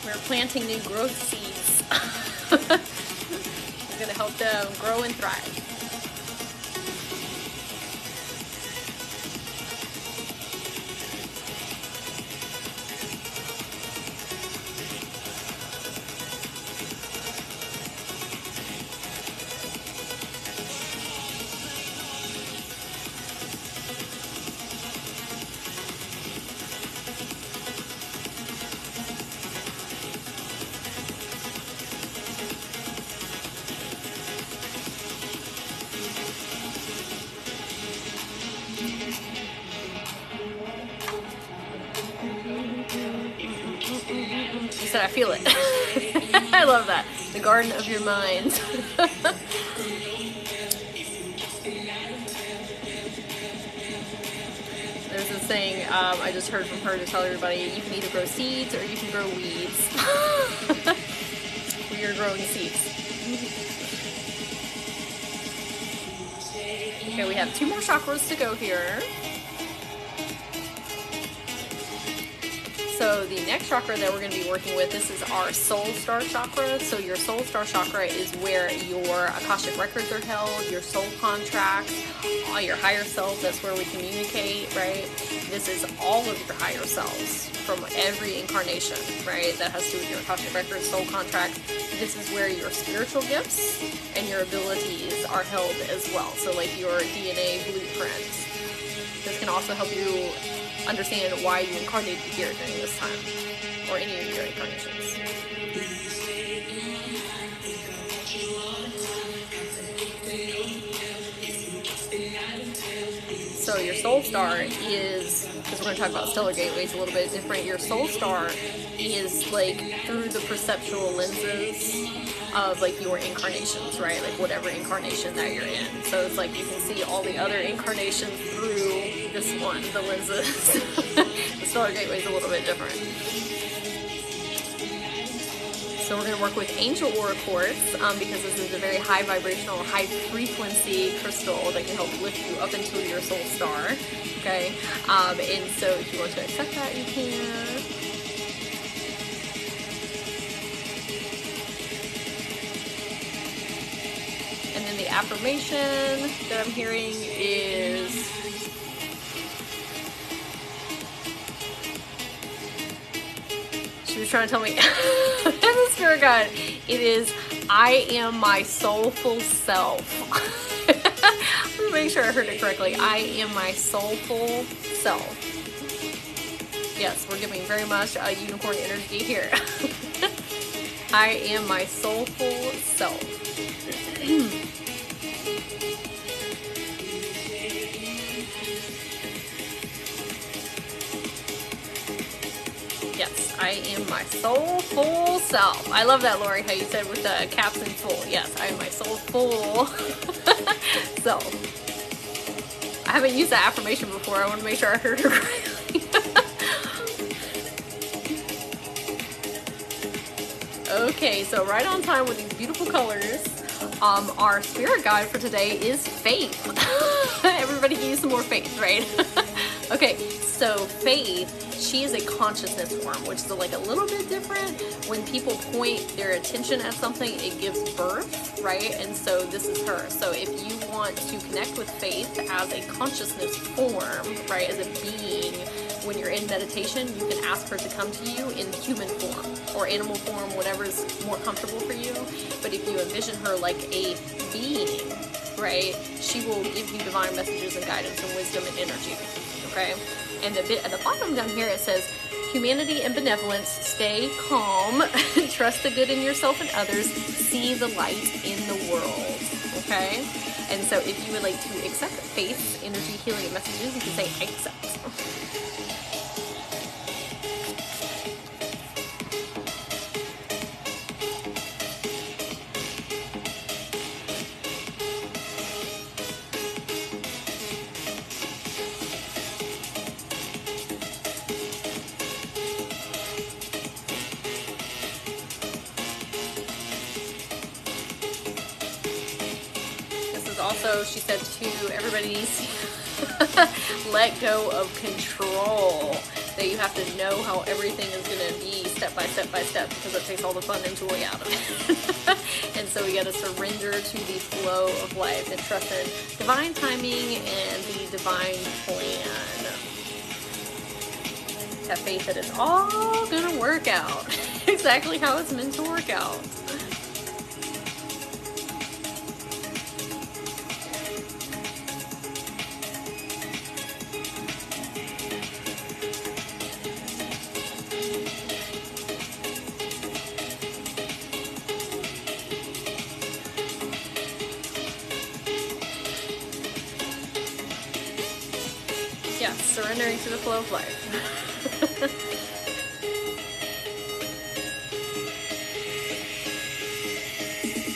We're planting new growth seeds. We're going to help them grow and thrive. You said I feel it. I love that. The garden of your mind. There's this saying I just heard from her to tell everybody, you can either grow seeds or you can grow weeds. We are growing seeds. Okay, we have 2 more chakras to go here. So the next chakra that we're going to be working with, this is our soul star chakra. So your soul star chakra is where your Akashic records are held, your soul contracts, your higher self. That's where we communicate, right? This is all of your higher selves from every incarnation, right? That has to do with your Akashic records, soul contracts. This is where your spiritual gifts and your abilities are held as well. So like your DNA blueprints. This can also help you understand why you incarnated here during this time, or any of your incarnations. So your soul star is, because we're going to talk about stellar gateways a little bit different, your soul star is like through the perceptual lenses of like your incarnations, right? Like whatever incarnation that you're in. So it's like you can see all the other incarnations through this one, the lenses. The stellar gateway is a little bit different. So we're going to work with angel aura quartz because this is a very high vibrational, high frequency crystal that can help lift you up into your soul star. Okay, and so if you want to accept that, you can. And then the affirmation that I'm hearing is, she was trying to tell me, the spirit guide, it is, I am my soulful self. Let me make sure I heard it correctly. I am my soulful self. Yes, we're giving very much unicorn energy here. I am my soulful self. Yes, I am my soulful self. I love that, Lori, how you said with the caps in full. Yes, I am my soulful self. I haven't used that affirmation before. I want to make sure I heard her correctly. Okay, so right on time with these beautiful colors. Our spirit guide for today is faith. Everybody can use some more faith, right? Okay, so faith, she is a consciousness form, which is like a little bit different. When people point their attention at something, it gives birth, right? And so this is her. So if you want to connect with faith as a consciousness form, right, as a being, when you're in meditation, you can ask her to come to you in human form or animal form, whatever's more comfortable for you. But if you envision her like a being, right, she will give you divine messages and guidance and wisdom and energy, okay? And the bit at the bottom down here, it says, humanity and benevolence, stay calm, trust the good in yourself and others, see the light in the world, okay? And so if you would like to accept faith, energy, healing, and messages, you can say, I accept. Also, she said to everybody needs to let go of control. That you have to know how everything is going to be step by step by step, because it takes all the fun and joy out of it. And so we got to surrender to the flow of life and trust in divine timing and the divine plan. Have faith that it's all going to work out exactly how it's meant to work out. Surrendering to the flow of life.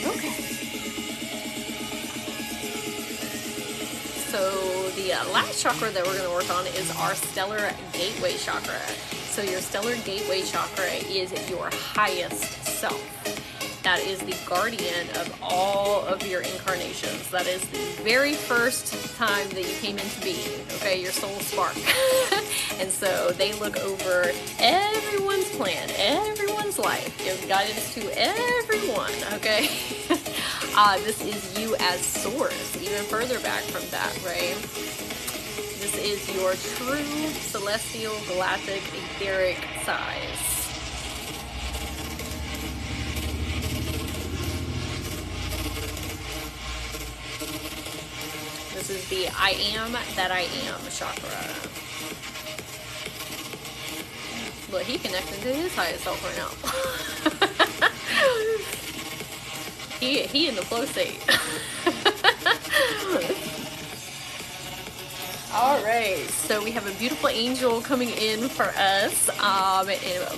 Okay. So the last chakra that we're going to work on is our stellar gateway chakra. So your stellar gateway chakra is your highest self. That is the guardian of all of your incarnations. That is the very first time that you came into being, okay, your soul spark. And so they look over everyone's plan, everyone's life, gives guidance to everyone, okay? This is you as source, even further back from that, right? This is your true celestial, galactic, etheric size. This is the I am that I am chakra. But he connected to his highest self right now. he in the flow state. All right, so we have a beautiful angel coming in for us. And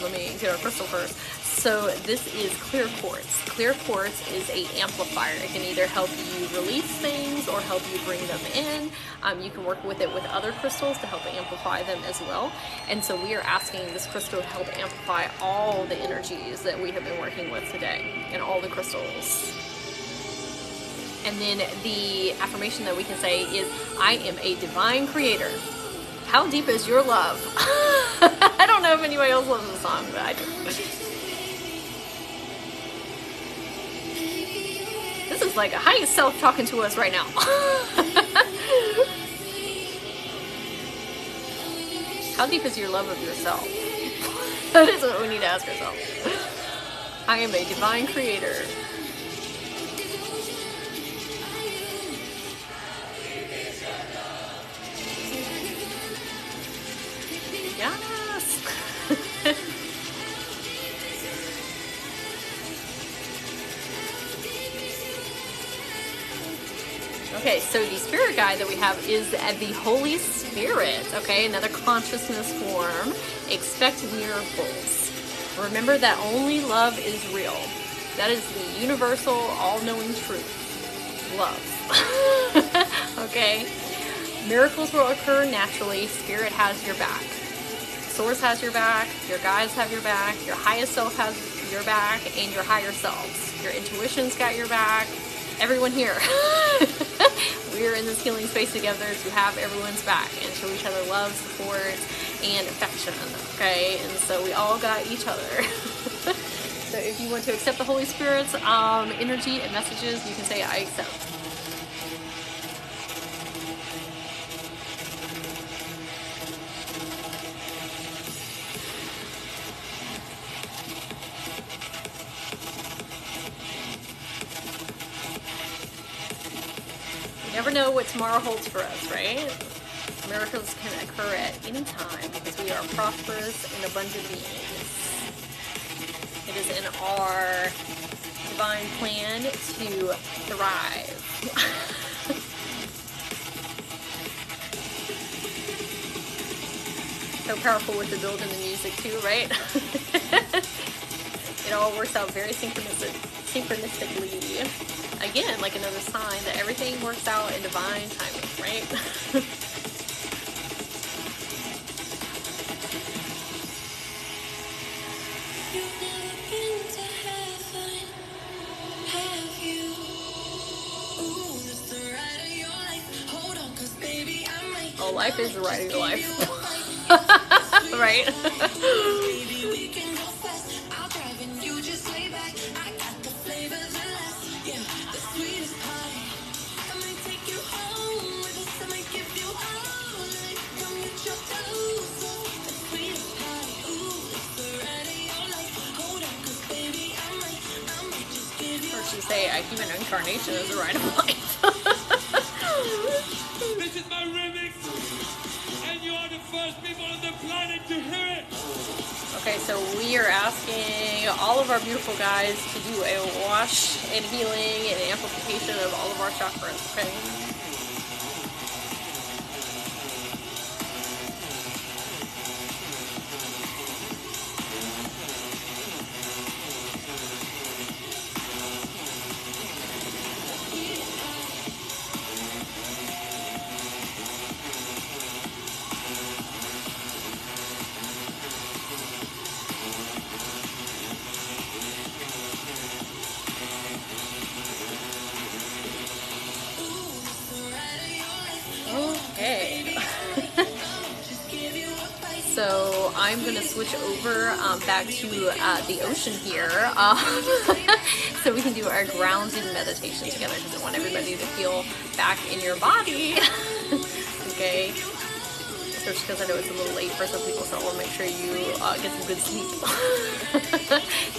let me get our crystal first. So this is clear quartz. Clear quartz is an amplifier. It can either help you release things or help you bring them in. You can work with it with other crystals to help amplify them as well. And so we are asking this crystal to help amplify all the energies that we have been working with today and all the crystals. And then the affirmation that we can say is, I am a divine creator. How deep is your love? I don't know if anybody else loves the song, but I do. This is like a highest self talking to us right now. How deep is your love of yourself? That is what we need to ask ourselves. I am a divine creator. Yes. Okay, so the spirit guide that we have is the Holy Spirit, okay, another consciousness form. Expect miracles. Remember that only love is real. That is the universal, all-knowing truth. Love. Okay? Miracles will occur naturally. Spirit has your back. Source has your back. Your guides have your back. Your highest self has your back. And your higher selves. Your intuition's got your back. Everyone here. We're in this healing space together to have everyone's back and show each other love, support, and affection. Okay? And so we all got each other. So if you want to accept the Holy Spirit's energy and messages, you can say, I accept. You never know what tomorrow holds for us, right? Miracles can occur at any time because we are prosperous and abundant beings. It is in our divine plan to thrive. So powerful with the build and the music too, right? It all works out very synchronistically. Again, like another sign that everything works out in divine timing, right? Oh, life is the ride of your life. Right? Or she say a human incarnation is the ride of life. This is my remix, and you are the first people on the planet to hear it. Okay, so we are asking all of our beautiful guys to do a wash and healing and amplification of all of our chakras, okay? Okay. So I'm going to switch over back to the ocean here so we can do our grounding meditation together because I want everybody to feel back in your body. Okay. Especially because I know it's a little late for some people, so I want to make sure you get some good sleep.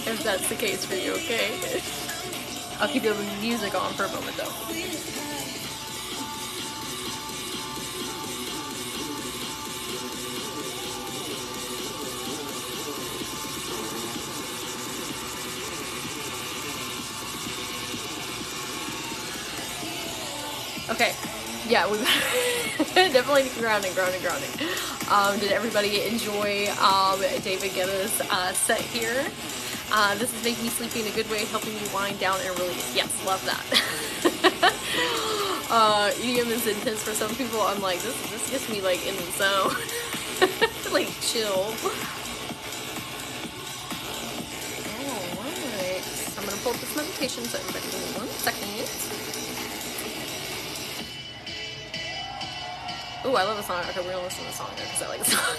If that's the case for you, okay? I'll keep the music on for a moment though. Okay, yeah, we definitely grounding. Did everybody enjoy David Guetta's set here? This is making me sleepy in a good way, helping me wind down and release. Yes, love that. EDM is intense for some people. I'm like, this gets me like in the zone. Like chill. Alright. I'm gonna pull up this meditation so everybody give me 1 second. Ooh, I love the song. Okay, we're gonna listen to the song because I like the song.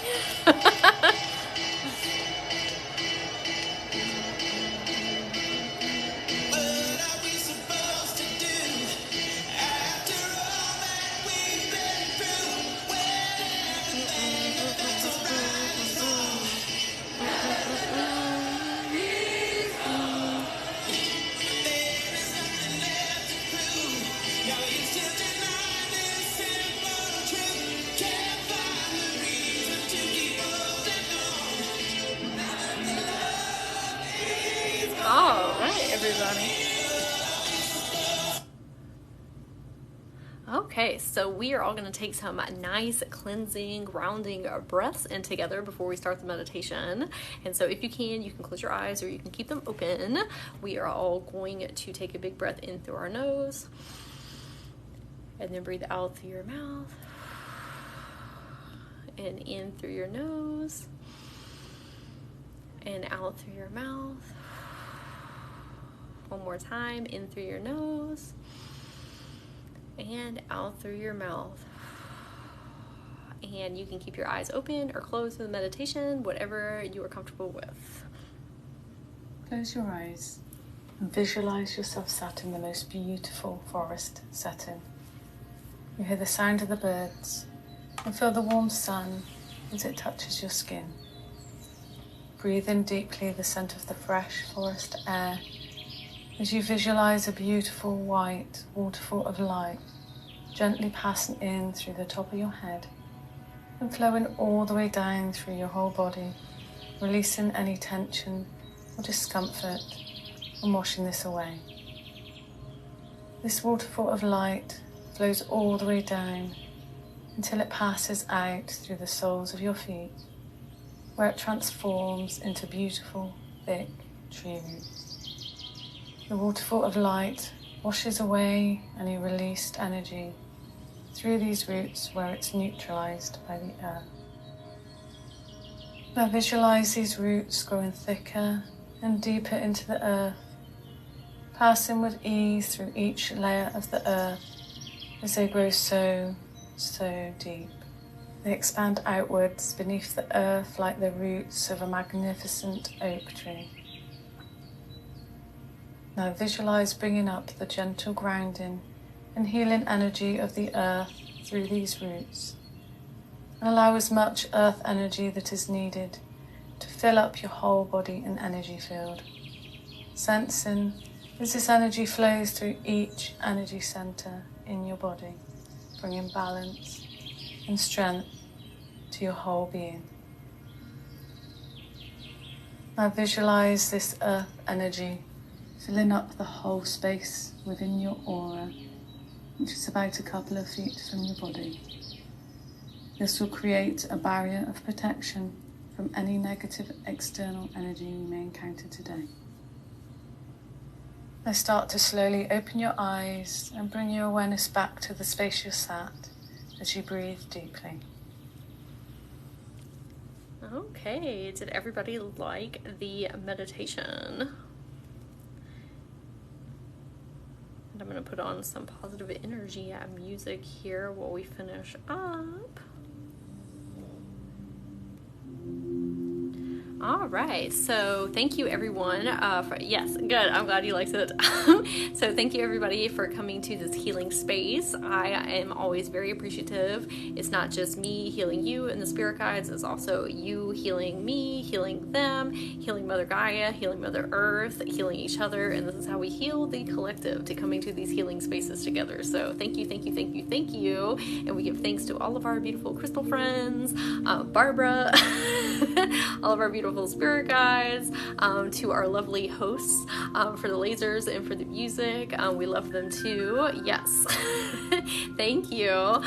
All right, everybody. Okay, so we are all going to take some nice cleansing, grounding breaths in together before we start the meditation. And so if you can close your eyes or you can keep them open. We are all going to take a big breath in through our nose and then breathe out through your mouth and in through your nose and out through your mouth. One more time, in through your nose and out through your mouth. And you can keep your eyes open or closed for the meditation, whatever you are comfortable with. Close your eyes and visualize yourself sat in the most beautiful forest setting. You hear the sound of the birds and feel the warm sun as it touches your skin. Breathe in deeply the scent of the fresh forest air as you visualize a beautiful white waterfall of light gently passing in through the top of your head and flowing all the way down through your whole body, releasing any tension or discomfort and washing this away. This waterfall of light flows all the way down until it passes out through the soles of your feet, where it transforms into beautiful, thick tree roots. The waterfall of light washes away any released energy through these roots where it's neutralized by the earth. Now visualize these roots growing thicker and deeper into the earth, passing with ease through each layer of the earth as they grow so deep. They expand outwards beneath the earth like the roots of a magnificent oak tree. Now visualize bringing up the gentle grounding and healing energy of the earth through these roots, and allow as much earth energy that is needed to fill up your whole body and energy field, sensing as this energy flows through each energy center in your body, bringing balance and strength to your whole being. Now visualize this earth energy filling up the whole space within your aura, which is about a couple of feet from your body. This will create a barrier of protection from any negative external energy you may encounter today. Now start to slowly open your eyes and bring your awareness back to the space you're sat as you breathe deeply. Okay, did everybody like the meditation? And I'm going to put on some positive energy music here while we finish up. All right, so thank you everyone yes, good, I'm glad you liked it. So thank you everybody for coming to this healing space. I am always very appreciative. It's not just me healing you and the spirit guides, it's also you healing me, healing them, healing Mother Gaia, healing Mother Earth, healing each other, and this is how we heal the collective, to coming to these healing spaces together. So thank you, thank you, thank you, thank you, and we give thanks to all of our beautiful crystal friends, Barbara, all of our beautiful spirit guides, to our lovely hosts for the lasers and for the music. We love them too. Yes. Thank you.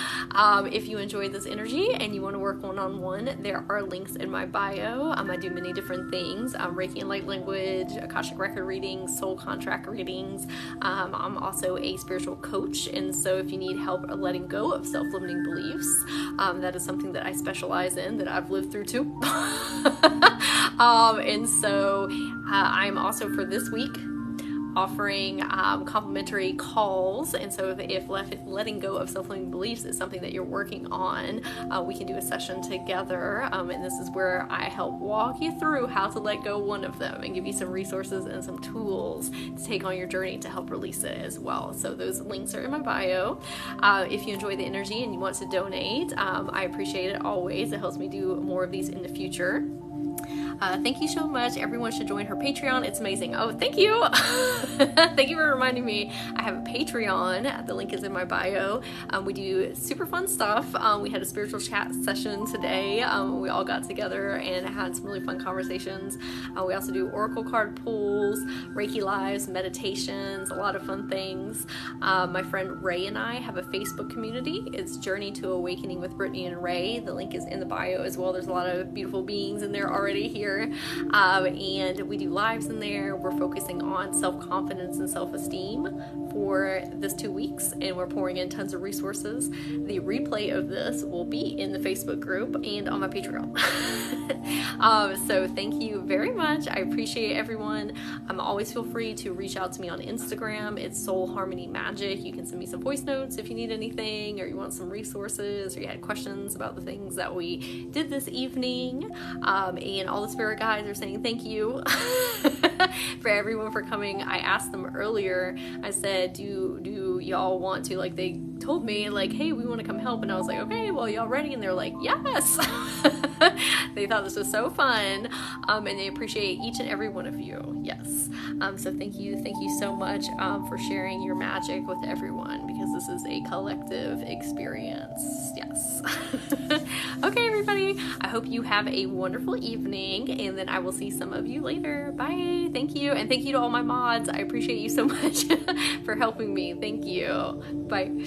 If you enjoyed this energy and you want to work one-on-one, there are links in my bio. I do many different things. Reiki and light language, Akashic record readings, soul contract readings. I'm also a spiritual coach, and so if you need help letting go of self-limiting beliefs, that is something that I specialize in, that I've lived through too. And so I'm also for this week offering complimentary calls, and so if letting go of self-limiting beliefs is something that you're working on, we can do a session together, and this is where I help walk you through how to let go one of them and give you some resources and some tools to take on your journey to help release it as well. So those links are in my bio. If you enjoy the energy and you want to donate, I appreciate it always. It helps me do more of these in the future. Thank you so much. Everyone should join her Patreon. It's amazing. Oh, thank you. Thank you for reminding me. I have a Patreon. The link is in my bio. We do super fun stuff. We had a spiritual chat session today. We all got together and had some really fun conversations. We also do oracle card pulls, Reiki lives, meditations, a lot of fun things. My friend Ray and I have a Facebook community. It's Journey to Awakening with Brittany and Ray. The link is in the bio as well. There's a lot of beautiful beings in there already here. And we do lives in there. We're focusing on self-confidence and self-esteem for this 2 weeks, and we're pouring in tons of resources. The replay of this will be in the Facebook group and on my Patreon. So thank you very much. I appreciate everyone. Always feel free to reach out to me on Instagram. It's Soulharmonymagic. You can send me some voice notes if you need anything, or you want some resources, or you had questions about the things that we did this evening. And all the spirit guides are saying thank you for everyone for coming. I asked them earlier, I said, do y'all want to, like, they told me, like, hey, we want to come help, and I was like, okay, well, y'all ready? And they're like, yes. They thought this was so fun, and they appreciate each and every one of you. Yes. So thank you so much for sharing your magic with everyone, because this is a collective experience. Yes. Okay, everybody, I hope you have a wonderful evening, and then I will see some of you later. Bye. Thank you, and thank you to all my mods. I appreciate you so much for helping me. Thank you. Bye.